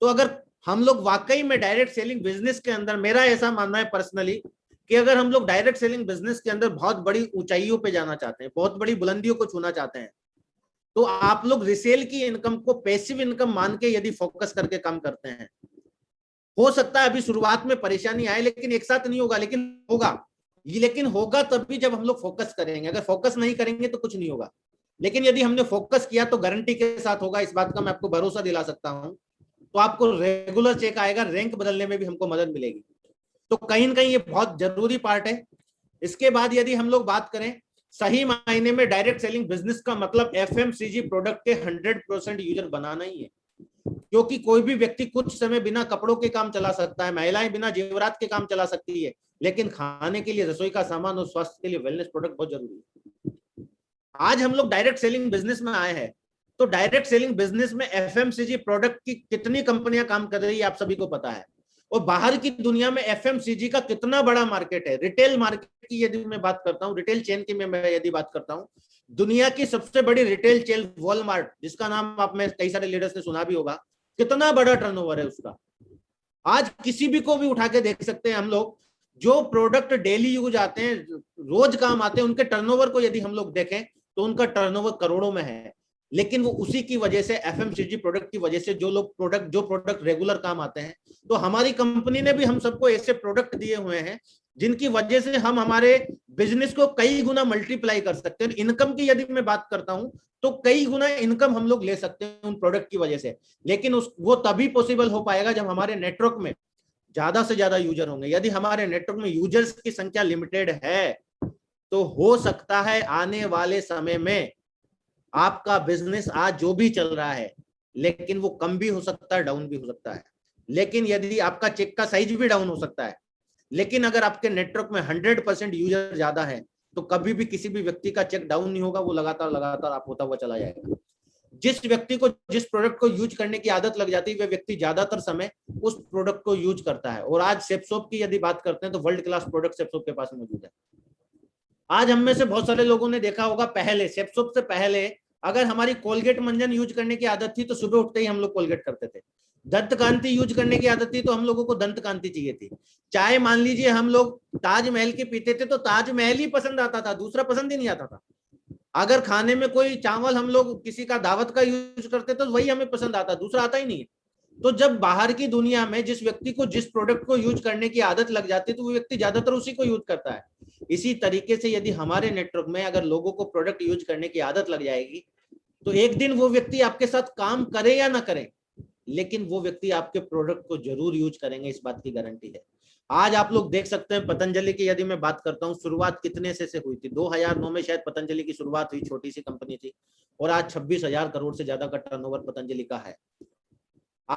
तो अगर हम लोग वाकई में डायरेक्ट सेलिंग बिजनेस के अंदर, मेरा ऐसा मानना है पर्सनली, कि अगर हम लोग डायरेक्ट सेलिंग बिजनेस के अंदर बहुत बड़ी ऊंचाइयों पे जाना चाहते हैं, बहुत बड़ी बुलंदियों को छूना चाहते हैं, तो आप लोग रिसेल की इनकम को पैसिव इनकम मान के यदि फोकस करके काम करते हैं, हो सकता है अभी शुरुआत में परेशानी आए, लेकिन एक साथ नहीं होगा, लेकिन होगा। लेकिन होगा तभी जब हम लोग फोकस करेंगे। अगर फोकस नहीं करेंगे तो कुछ नहीं होगा। लेकिन यदि हमने फोकस किया तो गारंटी के साथ होगा, इस बात का मैं आपको भरोसा दिला सकता हूं। तो आपको रेगुलर चेक आएगा, रैंक बदलने में भी हमको मदद मिलेगी। तो कहीं ना कहीं ये बहुत जरूरी पार्ट है। इसके बाद यदि हम लोग बात करें, सही मायने में डायरेक्ट सेलिंग बिजनेस का मतलब एफएमसीजी प्रोडक्ट के 100% यूजर बनाना ही है। क्योंकि कोई भी व्यक्ति कुछ समय बिना कपड़ों के काम चला सकता है, महिलाएं बिना जेवरात के काम चला सकती है, लेकिन खाने के लिए रसोई का सामान और स्वास्थ्य के लिए वेलनेस प्रोडक्ट बहुत जरूरी है। आज हम लोग डायरेक्ट सेलिंग बिजनेस में आए हैं, तो डायरेक्ट सेलिंग बिजनेस में एफएमसीजी प्रोडक्ट की कितनी कंपनियां काम कर रही है आप सभी को पता है। और बाहर की दुनिया में एफएमसीजी का कितना बड़ा मार्केट है। रिटेल मार्केट की यदि मैं बात करता हूं, रिटेल चेन की मैं यदि बात करता हूं, दुनिया की सबसे बड़ी रिटेल चेन वॉलमार्ट, जिसका नाम आप में कई सारे लीडर्स ने सुना भी होगा, कितना बड़ा टर्नओवर है उसका। आज किसी भी को भी उठा के देख सकते हैं हम लोग, जो प्रोडक्ट डेली यूज आते हैं, रोज काम आते हैं, उनके टर्नओवर को यदि हम लोग देखें तो उनका टर्नओवर करोड़ों में है। लेकिन वो उसी की वजह से, एफएमसीजी प्रोडक्ट की वजह से, जो प्रोडक्ट रेगुलर काम आते हैं। तो हमारी कंपनी ने भी हम सबको ऐसे प्रोडक्ट दिए हुए हैं जिनकी वजह से हम हमारे बिजनेस को कई गुना मल्टीप्लाई कर सकते हैं। इनकम की यदि मैं बात करता हूं तो कई गुना इनकम हम लोग ले सकते हैं उन प्रोडक्ट की वजह से। लेकिन वो तभी पॉसिबल हो पाएगा जब हमारे नेटवर्क में ज्यादा से ज्यादा यूजर होंगे। यदि हमारे नेटवर्क में यूजर्स की संख्या लिमिटेड है, तो हो सकता है आने वाले समय में आपका बिजनेस आज जो भी चल रहा है, लेकिन वो कम भी हो सकता है, डाउन भी हो सकता है। लेकिन यदि आपका चेक का साइज भी डाउन हो सकता है, लेकिन अगर आपके नेटवर्क में 100% यूजर ज्यादा है, तो कभी भी किसी भी व्यक्ति का चेक डाउन नहीं होगा, वो लगातार आप होता हुआ चला जाएगा। जिस व्यक्ति को जिस प्रोडक्ट को यूज करने की आदत लग जाती है, वह व्यक्ति ज्यादातर समय उस प्रोडक्ट को यूज करता है। और आज सेप्सोप की यदि बात करते हैं तो वर्ल्ड क्लास प्रोडक्ट सेप्सोप के पास मौजूद है। आज हम में से बहुत सारे लोगों ने देखा होगा, पहले सेप्सोप से पहले अगर हमारी कोलगेट मंजन यूज करने की आदत थी तो सुबह उठते ही हम लोग कोलगेट करते थे। दंत कांति यूज करने की आदत थी तो हम लोगों को दंत कांति चाहिए थी। चाय मान लीजिए हम लोग ताजमहल की पीते थे तो ताजमहल ही पसंद आता था, दूसरा पसंद ही नहीं आता था। अगर खाने में कोई चावल हम लोग किसी का दावत का यूज करते तो वही हमें पसंद आता, दूसरा आता ही नहीं है। तो जब बाहर की दुनिया में जिस व्यक्ति को जिस प्रोडक्ट को यूज करने की आदत लग जाती है तो वो व्यक्ति ज्यादातर उसी को यूज करता है। इसी तरीके से यदि हमारे नेटवर्क में अगर लोगों को प्रोडक्ट यूज करने की आदत लग जाएगी तो एक दिन वो व्यक्ति आपके साथ काम करे या ना करे, लेकिन वो व्यक्ति आपके प्रोडक्ट को जरूर यूज करेंगे, इस बात की गारंटी है। आज आप लोग देख सकते हैं पतंजलि की यदि मैं बात करता हूं, शुरुआत कितने से हुई थी। 2009 में शायद पतंजलि की शुरुआत हुई, छोटी सी कंपनी थी, और आज 26,000 करोड़ से ज्यादा का टर्नओवर पतंजलि का है।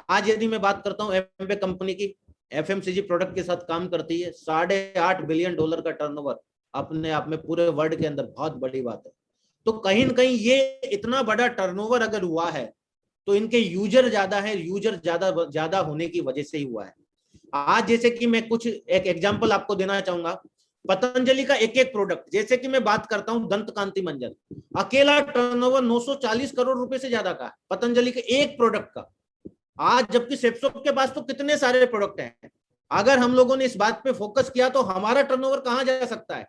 आज यदि मैं बात करता हूं एमवे कंपनी की, एफएमसीजी प्रोडक्ट के साथ काम करती है, $8.5 बिलियन का टर्नओवर अपने आप में पूरे वर्ल्ड के अंदर बहुत बड़ी बात है। तो कहीं ना कहीं ये इतना बड़ा टर्नओवर अगर हुआ है तो इनके यूजर ज्यादा है, यूजर ज्यादा होने की वजह से ही हुआ है। आज जैसे कि मैं कुछ एक एग्जांपल आपको देना चाहूंगा, पतंजलि का एक एक प्रोडक्ट, जैसे कि मैं बात करता हूं दंत कांति मंजन, अकेला टर्नओवर 940 करोड़ रुपए से ज्यादा का है पतंजलि के एक प्रोडक्ट का। आज जबकि सेप्सोप के पास तो कितने सारे प्रोडक्ट हैं। अगर हम लोगों ने इस बात पे फोकस किया तो हमारा टर्नओवर कहां जा सकता है।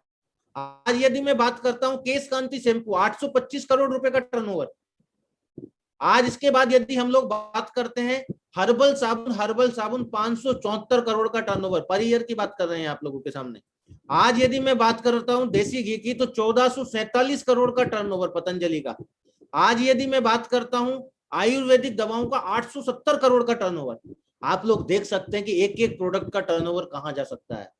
आज यदि मैं बात करता हूं केश कांति शैम्पू, 825 करोड़ रुपए का टर्नओवर। आज इसके बाद यदि हम लोग बात करते हैं हर्बल साबुन 574 करोड़ का टर्नओवर पर ईयर की बात कर रहे हैं आप लोगों के सामने। आज यदि मैं बात करता हूं देसी घी की तो 1447 करोड़ का टर्नओवर पतंजलि का। आज यदि मैं बात करता हूं आयुर्वेदिक दवाओं का 870 करोड़ का टर्नओवर। आप लोग देख सकते हैं कि एक एक प्रोडक्ट का टर्नओवर कहां जा सकता है।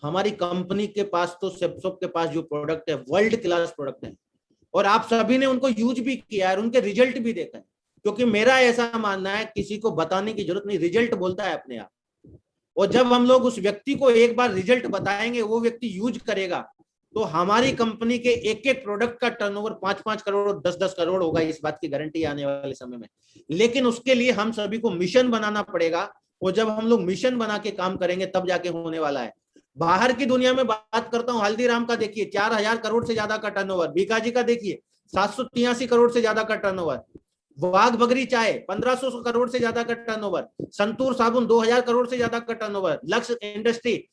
हमारी कंपनी के पास तो सेप्सोप के पास जो प्रोडक्ट है वर्ल्ड क्लास प्रोडक्ट है, और आप सभी ने उनको यूज भी किया है और उनके रिजल्ट भी देखा है। क्योंकि मेरा ऐसा मानना है किसी को बताने की जरूरत नहीं, रिजल्ट बोलता है अपने आप। और जब हम लोग उस व्यक्ति को एक बार रिजल्ट बताएंगे, वो व्यक्ति यूज करेगा, तो हमारी कंपनी के एक एक प्रोडक्ट का टर्नओवर 5-5 करोड़ 10-10 करोड़ होगा, इस बात की गारंटी आने वाले समय में। लेकिन उसके लिए हम सभी को मिशन बनाना पड़ेगा, और जब हम लोग मिशन बना के काम करेंगे तब जाके होने वाला है। बाहर की दुनिया में बात करता हूं, हल्दीराम का देखिए 4000 करोड़ से ज्यादा का टर्नओवर, बीकाजी का देखिए 783 करोड़ से ज्यादा का टर्नओवर, वाघ बगरी चाय 1500 करोड़ से ज्यादा का टर्नओवर, संतूर साबुन 2000 करोड़ से ज्यादा का टर्नओवर, लक्स इंडस्ट्री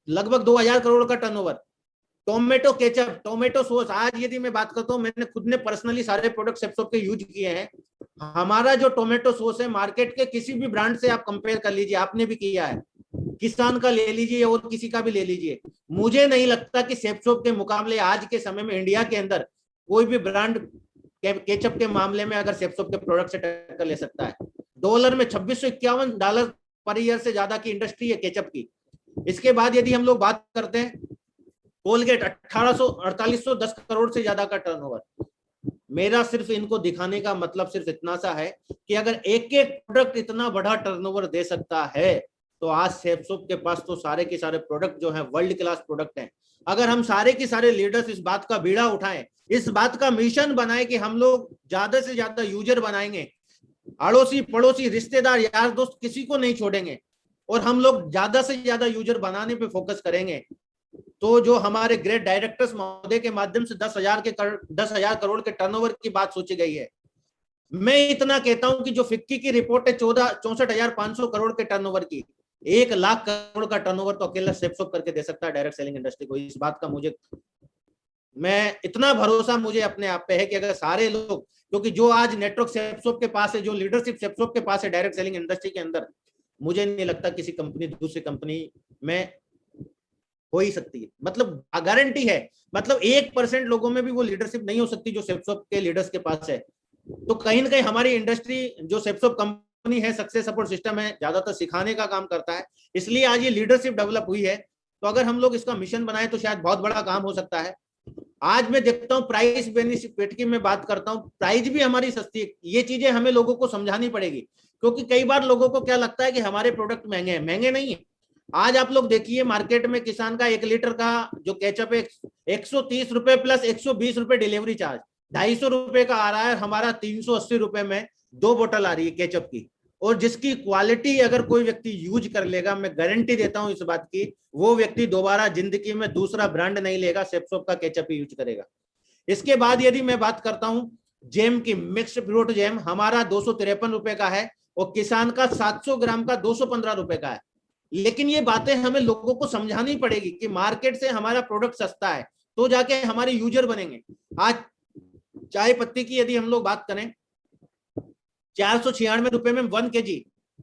लगभग 2000 करोड़ का turnover, tomato ketchup, tomato sauce. आज यदि मैं बात करता हूं, मैंने खुद ने पर्सनली सारे प्रोडक्ट सेप्सोप के यूज किए हैं। हमारा जो टोमेटो सॉस है मार्केट के किसी भी ब्रांड से आप कंपेयर कर लीजिए, आपने भी किया है, किसान का ले लीजिए और किसी का भी ले लीजिए, मुझे नहीं लगता कि सेप्सोप के मुकाबले आज के समय में इंडिया के अंदर कोई भी ब्रांड केचप के मामले में अगर सेप्सोप के प्रोडक्ट से टक्कर ले सकता है। डॉलर में $2651 पर ईयर से ज्यादा की इंडस्ट्री है केचप की। इसके बाद यदि हम लोग बात करते हैं कोलगेट, 4810 करोड़ से ज्यादा का टर्नओवर। मेरा सिर्फ इनको दिखाने का मतलब सिर्फ इतना सा है कि अगर एक एक प्रोडक्ट इतना बड़ा टर्नओवर दे सकता है तो आज सेप्सोप के पास तो सारे के सारे प्रोडक्ट जो हैं वर्ल्ड क्लास प्रोडक्ट हैं। अगर हम सारे के सारे लीडर्स इस बात का बीड़ा उठाएं, इस बात का मिशन बनाए कि हम लोग ज्यादा से ज्यादा यूजर बनाएंगे, अड़ोसी पड़ोसी रिश्तेदार यार दोस्त किसी को नहीं छोड़ेंगे, और हम लोग ज्यादा से ज्यादा यूजर बनाने पे फोकस करेंगे, तो जो हमारे ग्रेट डायरेक्टर्स महोदय के माध्यम से 10,000 करोड़ के टर्नओवर की बात सोची गई है। मैं इतना कहता हूं कि जो फिक्की की रिपोर्ट है 64,500 करोड़ के टर्नओवर की, 1 लाख करोड़ का टर्नओवर तो अकेला सेप्सोप करके दे सकता है डायरेक्ट सेलिंग इंडस्ट्री को। इस बात का मैं इतना भरोसा मुझे अपने आप पे है कि अगर सारे लोग, क्योंकि जो आज नेटवर्क सेप्सोप के पास है, जो लीडरशिप सेप्सोप के पास है डायरेक्ट सेलिंग इंडस्ट्री के अंदर, मुझे नहीं लगता किसी कंपनी दूसरी कंपनी में हो ही सकती है। मतलब गारंटी है, मतलब 1% लोगों में भी वो लीडरशिप नहीं हो सकती जो सेप्सोप के लीडर्स के पास है। तो कहीं ना कहीं हमारी इंडस्ट्री जो सेप्सोप कंपनी है, सक्सेस सपोर्ट सिस्टम है, ज्यादातर सिखाने का काम करता है, इसलिए आज ये लीडरशिप डेवलप हुई है। तो अगर हम लोग इसका मिशन बनाए तो शायद बहुत बड़ा काम हो सकता है। आज मैं देखता हूँ प्राइस बेनिफिट की मैं बात करता हूँ, प्राइस भी हमारी सस्ती है। ये चीजें हमें लोगों को समझानी पड़ेगी, क्योंकि कई बार लोगों को क्या लगता है कि हमारे प्रोडक्ट महंगे हैं। महंगे नहीं है। आज आप लोग देखिए मार्केट में किसान का 1 लीटर का जो केचप है 130 रुपए प्लस 120 रुपए डिलीवरी चार्ज, ₹250 का आ रहा है, हमारा 380 रुपए में 2 बोतल आ रही है केचप की, और जिसकी क्वालिटी अगर कोई व्यक्ति यूज कर लेगा, मैं गारंटी देता हूं इस बात की, वो व्यक्ति दोबारा जिंदगी में दूसरा ब्रांड नहीं लेगा, सेप्सोप का केचप ही यूज करेगा। इसके बाद यदि मैं बात करता हूं जैम की, मिक्स्ड फ्रूट जैम हमारा ₹253 का है, और किसान का 700 ग्राम का ₹215 का है। लेकिन ये बातें हमें लोगों को समझानी पड़ेगी कि मार्केट से हमारा प्रोडक्ट सस्ता है, तो जाके हमारे यूजर बनेंगे। आज चाय पत्ती की यदि हम लोग बात करें, ₹496 में 1 kg,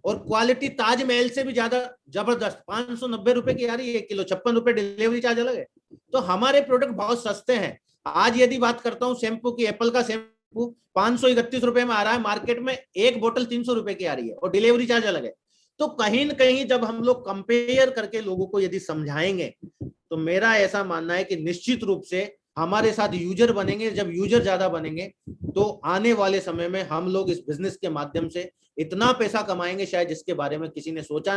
और क्वालिटी ताजमहल से भी ज्यादा जबरदस्त ₹590 की आ रही है 1 किलो, ₹56 डिलीवरी चार्ज अलग है। तो हमारे प्रोडक्ट बहुत सस्ते हैं। आज यदि बात करता हूं शैम्पू की, एप्पल का शैम्पू ₹531 में आ रहा है, मार्केट में एक बोतल ₹300 की आ रही है, और डिलीवरी चार्ज अलग है। तो कहीं न कहीं जब हम लोग कंपेयर करके लोगों को यदि समझाएंगे, तो मेरा ऐसा मानना है कि निश्चित रूप से हमारे साथ यूजर बनेंगे। जब यूजर ज्यादा बनेंगे, तो आने वाले समय में हम लोग इस बिजनेस के माध्यम से इतना पैसा कमाएंगे शायद जिसके बारे में किसी ने सोचा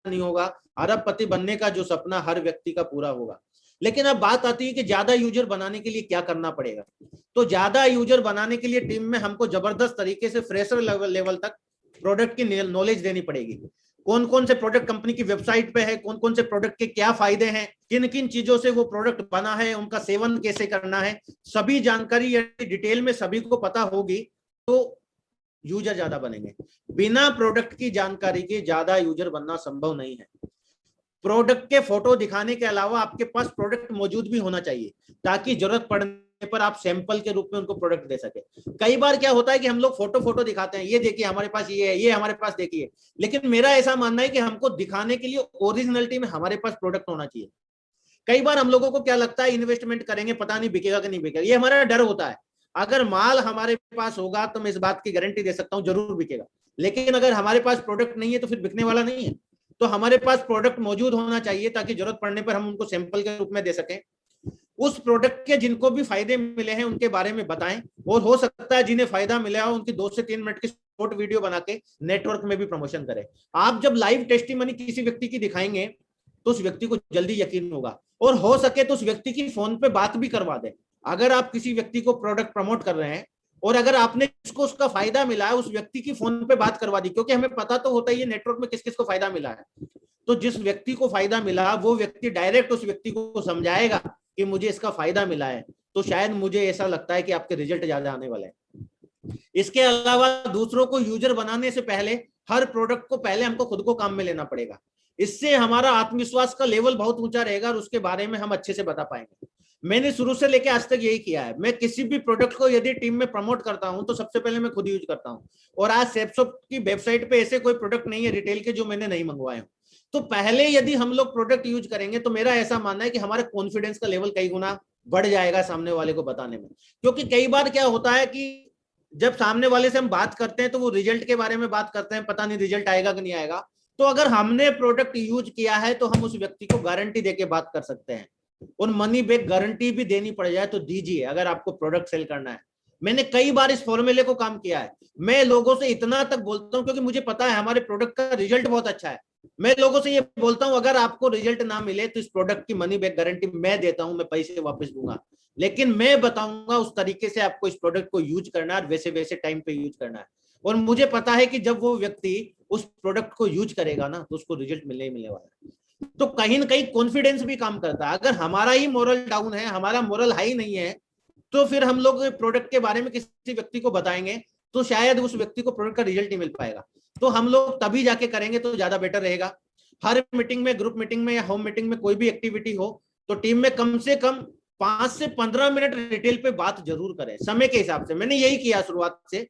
नहीं होगा। अरबपति बनने का जो सपना हर व्यक्ति का पूरा होगा। लेकिन अब बात आती है कि ज्यादा यूजर बनाने के लिए क्या करना पड़ेगा। तो ज्यादा यूजर बनाने के लिए टीम में हमको जबरदस्त तरीके से फ्रेशर लेवल तक प्रोडक्ट की नॉलेज देनी पड़ेगी। कौन कौन से प्रोडक्ट कंपनी की वेबसाइट पे है, कौन कौन से प्रोडक्ट के क्या फायदे हैं, किन किन चीजों से वो प्रोडक्ट बना है, उनका सेवन कैसे करना है, सभी जानकारी यदि डिटेल में सभी को पता होगी तो यूजर ज्यादा बनेंगे। बिना प्रोडक्ट की जानकारी के ज्यादा यूजर बनना संभव नहीं है। प्रोडक्ट के फोटो दिखाने के अलावा आपके पास प्रोडक्ट मौजूद भी होना चाहिए, ताकि जरूरत पड़ने पर आप सैंपल के रूप में उनको प्रोडक्ट दे सके। कई बार क्या होता है कि हम लोग फोटो दिखाते हैं, ये देखिए हमारे पास ये है, ये हमारे पास देखिए, लेकिन मेरा ऐसा मानना है कि हमको दिखाने के लिए ओरिजिनलिटी में हमारे पास प्रोडक्ट होना चाहिए। कई बार हम लोगों को क्या लगता है, इन्वेस्टमेंट करेंगे पता नहीं बिकेगा कि नहीं बिकेगा, ये हमारा डर होता है। अगर माल हमारे पास होगा तो मैं इस बात की गारंटी दे सकता हूं जरूर बिकेगा। लेकिन अगर हमारे पास प्रोडक्ट नहीं है तो फिर बिकने वाला नहीं है। तो हमारे पास प्रोडक्ट मौजूद होना चाहिए, ताकि जरूरत पड़ने पर हम उनको सैंपल के रूप में दे सकें। उस प्रोडक्ट के जिनको भी फायदे मिले हैं उनके बारे में बताएं, और हो सकता है जिन्हें फायदा मिला हो उनकी 2 से 3 मिनट की शॉर्ट वीडियो बना के नेटवर्क में भी प्रमोशन करें। आप जब लाइव टेस्टिमनी किसी व्यक्ति की दिखाएंगे तो उस व्यक्ति को जल्दी यकीन होगा, और हो सके तो उस व्यक्ति की फोन पे बात भी करवा दें। अगर आप किसी व्यक्ति को प्रोडक्ट प्रमोट कर रहे हैं और अगर आपने जिसको उसका फायदा मिला है उस व्यक्ति की फोन पे बात करवा दी, क्योंकि हमें पता तो होता ही है नेटवर्क में किस किस को फायदा मिला है। तो जिस व्यक्ति को फायदा मिला वो व्यक्ति डायरेक्ट उस व्यक्ति को समझाएगा कि मुझे इसका फायदा मिला है, तो शायद मुझे ऐसा लगता है कि आपके रिजल्ट ज्यादा आने वाले हैं। इसके अलावा दूसरों को यूजर बनाने से पहले हर प्रोडक्ट को पहले हमको खुद को काम में लेना पड़ेगा। इससे हमारा आत्मविश्वास का लेवल बहुत ऊंचा रहेगा और उसके बारे में हम अच्छे से बता पाएंगे। मैंने शुरू से लेकर आज तक यही किया है। मैं किसी भी प्रोडक्ट को यदि टीम में प्रमोट करता हूं तो सबसे पहले मैं खुद यूज करता हूं, और आज सेप्सोप की वेबसाइट पे ऐसे कोई प्रोडक्ट नहीं है रिटेल के जो मैंने नहीं मंगवाए हो। तो पहले यदि हम लोग प्रोडक्ट यूज करेंगे तो मेरा ऐसा मानना है कि हमारा कॉन्फिडेंस का लेवल कई गुना बढ़ जाएगा सामने वाले को बताने में। क्योंकि कई बार क्या होता है कि जब सामने वाले से हम बात करते हैं तो वो रिजल्ट के बारे में बात करते हैं, पता नहीं रिजल्ट आएगा कि नहीं आएगा। तो अगर हमने प्रोडक्ट यूज किया है तो हम उस व्यक्ति को गारंटी देके बात कर सकते हैं, और मनी बैक गारंटी भी देनी पड़ जाए तो दीजिए अगर आपको प्रोडक्ट सेल करना है। मैंने कई बार इस फॉर्मूले को काम किया है। मैं लोगों से इतना तक बोलता हूं क्योंकि मुझे पता है हमारे प्रोडक्ट का रिजल्ट बहुत अच्छा है। मैं लोगों से ये बोलता हूं अगर आपको रिजल्ट ना मिले तो इस प्रोडक्ट की मनी बैक गारंटी मैं देता हूं, मैं पैसे वापस दूंगा, लेकिन मैं बताऊंगा उस तरीके से आपको इस प्रोडक्ट को यूज करना है, वैसे वैसे टाइम पे यूज करना है। और मुझे पता है कि जब वो व्यक्ति उस प्रोडक्ट को यूज करेगा ना तो उसको रिजल्ट मिलने ही मिलने वाला है। तो कहीं ना कहीं कॉन्फिडेंस भी काम करता है। अगर हमारा ही मोरल डाउन है, हमारा मोरल हाई नहीं है, तो फिर हम लोग प्रोडक्ट के बारे में किसी व्यक्ति को बताएंगे तो शायद उस व्यक्ति को प्रोडक्ट का रिजल्ट नहीं मिल पाएगा। तो हम लोग तभी जाके करेंगे तो ज्यादा बेटर रहेगा। हर मीटिंग में, ग्रुप मीटिंग में या होम मीटिंग में कोई भी एक्टिविटी हो तो टीम में कम से कम 5 से 15 मिनट डिटेल पे बात जरूर करें समय के हिसाब से। मैंने यही किया शुरुआत से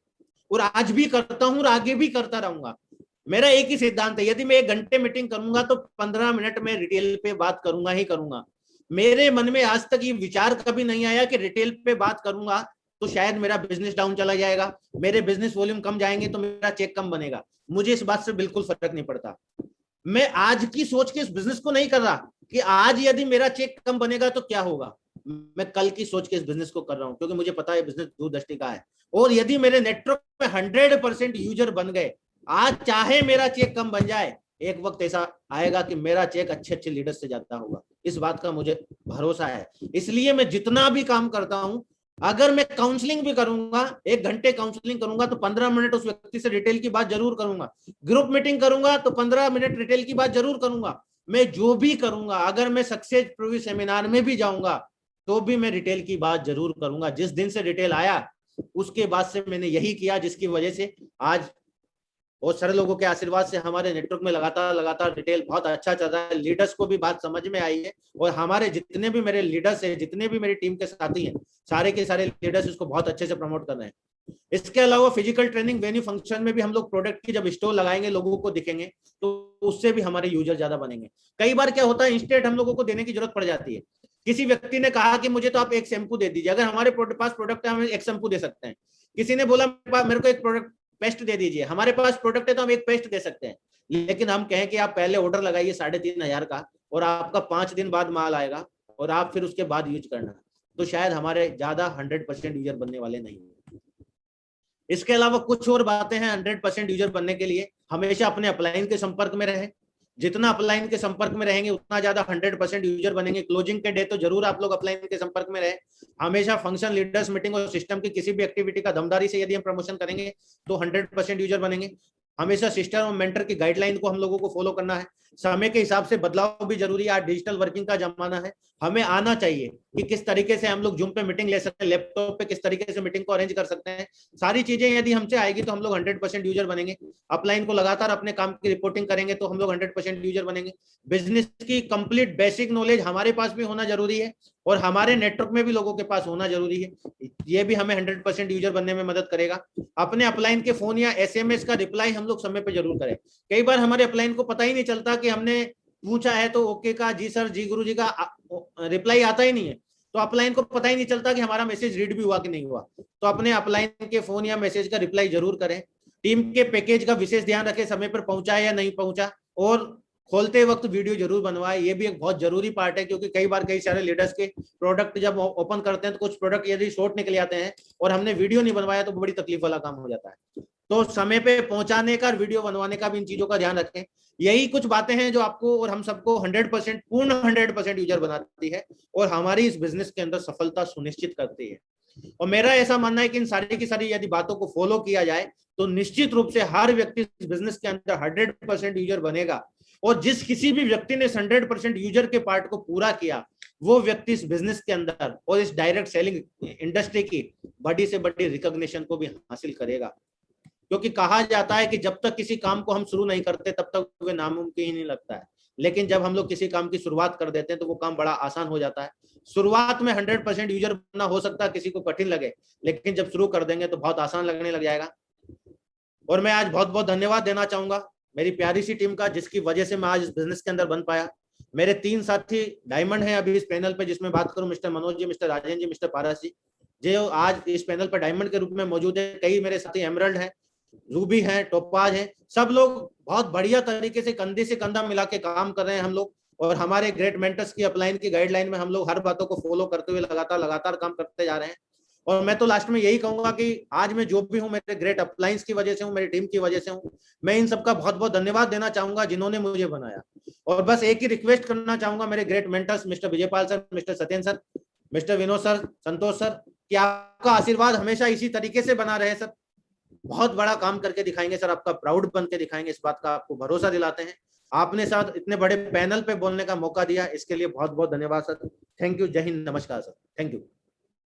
और आज भी करता हूं और आगे भी करता रहूंगा। मेरा एक ही सिद्धांत है, यदि मैं 1 घंटे मीटिंग करूंगा तो 15 मिनट में रिटेल पे बात करूंगा ही करूंगा। मेरे मन में आज तक ये विचार कभी नहीं आया कि रिटेल पे बात करूंगा तो शायद मेरा बिजनेस डाउन चला जाएगा, मेरे बिजनेस वॉल्यूम कम जाएंगे तो मेरा चेक कम बनेगा। मुझे इस बात से बिल्कुल फर्क नहीं पड़ता। मैं आज की सोच के इस बिजनेस को नहीं कर रहा कि आज यदि मेरा चेक कम बनेगा तो क्या होगा। मैं कल की सोच के इस बिजनेस को कर रहा हूं क्योंकि मुझे पता है बिजनेस दूरदृष्टि का है। और यदि मेरे नेटवर्क में 100% यूजर बन गए, आज चाहे मेरा चेक कम बन जाए, एक वक्त ऐसा आएगा कि मेरा चेक अच्छे अच्छे लीडर से जाता होगा। इस बात का मुझे भरोसा है। इसलिए मैं जितना भी काम करता हूं अगर मैं काउंसलिंग भी करूंगा, 1 घंटे काउंसलिंग करूंगा तो 15 मिनट उस व्यक्ति से डिटेल की बात जरूर करूंगा। ग्रुप मीटिंग करूंगा तो 15 मिनट डिटेल की बात जरूर करूंगा। मैं जो भी करूंगा, अगर मैं सक्सेस प्रूव सेमिनार में भी जाऊंगा तो भी मैं डिटेल की बात जरूर करूंगा। जिस दिन से डिटेल आया उसके बाद से मैंने यही किया, जिसकी वजह से आज बहुत सारे लोगों के आशीर्वाद से हमारे नेटवर्क में लगातार डिटेल बहुत अच्छा चल रहा है। लीडर्स को भी बात समझ में आई है और हमारे जितने भी मेरे लीडर्स हैं, जितने भी मेरी टीम के साथी हैं, सारे के सारे लीडर्स इसको बहुत अच्छे से प्रमोट कर रहे हैं। इसके अलावा फिजिकल ट्रेनिंग वेन्यू फंक्शन में भी हम लोग प्रोडक्ट की जब स्टोर लगाएंगे, लोगों को दिखेंगे, तो उससे भी हमारे यूजर ज्यादा बनेंगे। कई बार क्या होता है, इंस्टेंट हम लोगों को देने की जरूरत पड़ जाती है। किसी व्यक्ति ने कहा कि मुझे तो आप एक शैम्पू दे दीजिए, अगर हमारे पास प्रोडक्ट है हम एक शैम्पू दे सकते हैं। किसी ने बोला मेरे को एक प्रोडक्ट पेस्ट दे दीजिए, हमारे पास प्रोडक्ट है तो हम एक पेस्ट दे सकते हैं। लेकिन हम कहें कि आप पहले ऑर्डर लगाइए 3,500 का और आपका 5 दिन बाद माल आएगा और आप फिर उसके बाद यूज करना, तो शायद हमारे ज्यादा 100% यूजर बनने वाले नहीं है। इसके अलावा कुछ और बातें हैं। 100% यूजर बनने के लिए हमेशा अपने अपलाइन के संपर्क में रहे। जितना अपलाइन के संपर्क में रहेंगे उतना ज्यादा 100% यूजर बनेंगे। क्लोजिंग के डे तो जरूर आप लोग अपलाइन के संपर्क में रहे। हमेशा फंक्शन, लीडर्स मीटिंग और सिस्टम की किसी भी एक्टिविटी का दमदारी से यदि हम प्रमोशन करेंगे तो 100% यूजर बनेंगे। हमेशा सिस्टर और मेंटर की गाइडलाइन को हम लोगों को फॉलो करना है। समय के हिसाब से बदलाव भी जरूरी है। आज डिजिटल वर्किंग का जमाना है, हमें आना चाहिए कि किस तरीके से हम लोग जूम पे मीटिंग ले सकते हैं, लैपटॉप पे किस तरीके से मीटिंग को अरेंज कर सकते हैं। सारी चीजें यदि हमसे आएगी तो हम लोग 100% यूजर बनेंगे। अपलाइन को लगातार अपने काम की रिपोर्टिंग करेंगे तो हम लोग 100% यूजर बनेंगे। बिजनेस की कंप्लीट बेसिक नॉलेज हमारे पास भी होना जरूरी है और हमारे नेटवर्क में भी लोगों के पास होना जरूरी है। ये भी हमें 100% यूजर बनने में मदद करेगा। अपने अपलाइन के फोन या एसएमएस का रिप्लाई हम लोग समय पे जरूर करें। कई बार हमारे अपलाइन को पता ही नहीं चलता कि हमने पूछा है तो ओके का, जी सर, जी गुरु जी का रिप्लाई आता ही नहीं है, तो अपलाइन को पता ही नहीं चलता कि हमारा मैसेज रीड भी हुआ कि नहीं हुआ। तो अपने अपलाइन के फोन या मैसेज का रिप्लाई जरूर करें। टीम के पैकेज का विशेष ध्यान रखें, समय पर पहुंचा या नहीं पहुंचा, और खोलते वक्त वीडियो जरूर बनवाए। ये भी एक बहुत जरूरी पार्ट है, क्योंकि कई बार कई सारे लीडर्स के प्रोडक्ट जब ओपन करते हैं तो कुछ प्रोडक्ट यदि शॉर्ट निकल आते हैं और हमने वीडियो नहीं बनवाया तो बड़ी तकलीफ वाला काम हो जाता है। तो समय पे पहुंचाने का, वीडियो बनवाने का भी इन चीजों का ध्यान रखें। यही कुछ बातें हैं जो आपको और हम सबको 100% पूर्ण 100% यूजर बनाती है और हमारी इस बिजनेस के अंदर सफलता सुनिश्चित करती है। और मेरा ऐसा मानना है कि इन सारी की सारी यदि बातों को फॉलो किया जाए तो निश्चित रूप से हर व्यक्ति इस बिजनेस के अंदर 100% यूजर बनेगा। और जिस किसी भी व्यक्ति ने 100% यूजर के पार्ट को पूरा किया, वो व्यक्ति इस बिजनेस के अंदर और इस डायरेक्ट सेलिंग इंडस्ट्री की बड़ी से बड़ी रिकॉग्निशन को भी हासिल करेगा। क्योंकि कहा जाता है कि जब तक किसी काम को हम शुरू नहीं करते तब तक वे नामुमकिन ही नहीं लगता है, लेकिन जब हम लोग किसी काम की शुरुआत कर देते हैं तो वो काम बड़ा आसान हो जाता है। शुरुआत में 100% यूजर बनना हो सकता है किसी को कठिन लगे, लेकिन जब शुरू कर देंगे तो बहुत आसान लगने लग जाएगा। और मैं आज बहुत बहुत धन्यवाद देना चाहूंगा मेरी प्यारी सी टीम का, जिसकी वजह से मैं आज इस बिजनेस के अंदर बन पाया। मेरे 3 साथी डायमंड हैं अभी इस पैनल पे, जिसमें बात करूं मिस्टर मनोज जी, मिस्टर राजेंद्र जी, मिस्टर पारस जी, जो आज इस पैनल पर डायमंड के रूप में मौजूद है। कई मेरे साथी एमरल्ड हैं, रूबी है, टोपाज है। सब लोग बहुत बढ़िया तरीके से कंधे से कंधा मिला के काम कर रहे हैं हम लोग। और हमारे ग्रेट मेंटर्स की अपलाइन की गाइडलाइन में हम लोग हर बातों को फॉलो करते हुए लगातार काम करते जा रहे हैं। और मैं तो लास्ट में यही कहूंगा कि आज मैं जो भी हूँ मेरे ग्रेट अपलाइंस की वजह से हूँ, मेरी टीम की वजह से हूँ। मैं इन सबका बहुत बहुत धन्यवाद देना चाहूंगा जिन्होंने मुझे बनाया। और बस एक ही रिक्वेस्ट करना चाहूंगा मेरे great mentors mister Vijaypal sir, mister Satyendra sir, mister Vinod sir, Santosh sir, कि आपका आशीर्वाद हमेशा इसी तरीके से बना रहे सर। बहुत बड़ा काम करके दिखाएंगे सर, आपका प्राउड बन के दिखाएंगे, इस बात का आपको भरोसा दिलाते हैं। आपने साथ इतने बड़े पैनल पे बोलने का मौका दिया, इसके लिए बहुत बहुत धन्यवाद सर। Thank you. जय हिंद, नमस्कार सर। Thank you.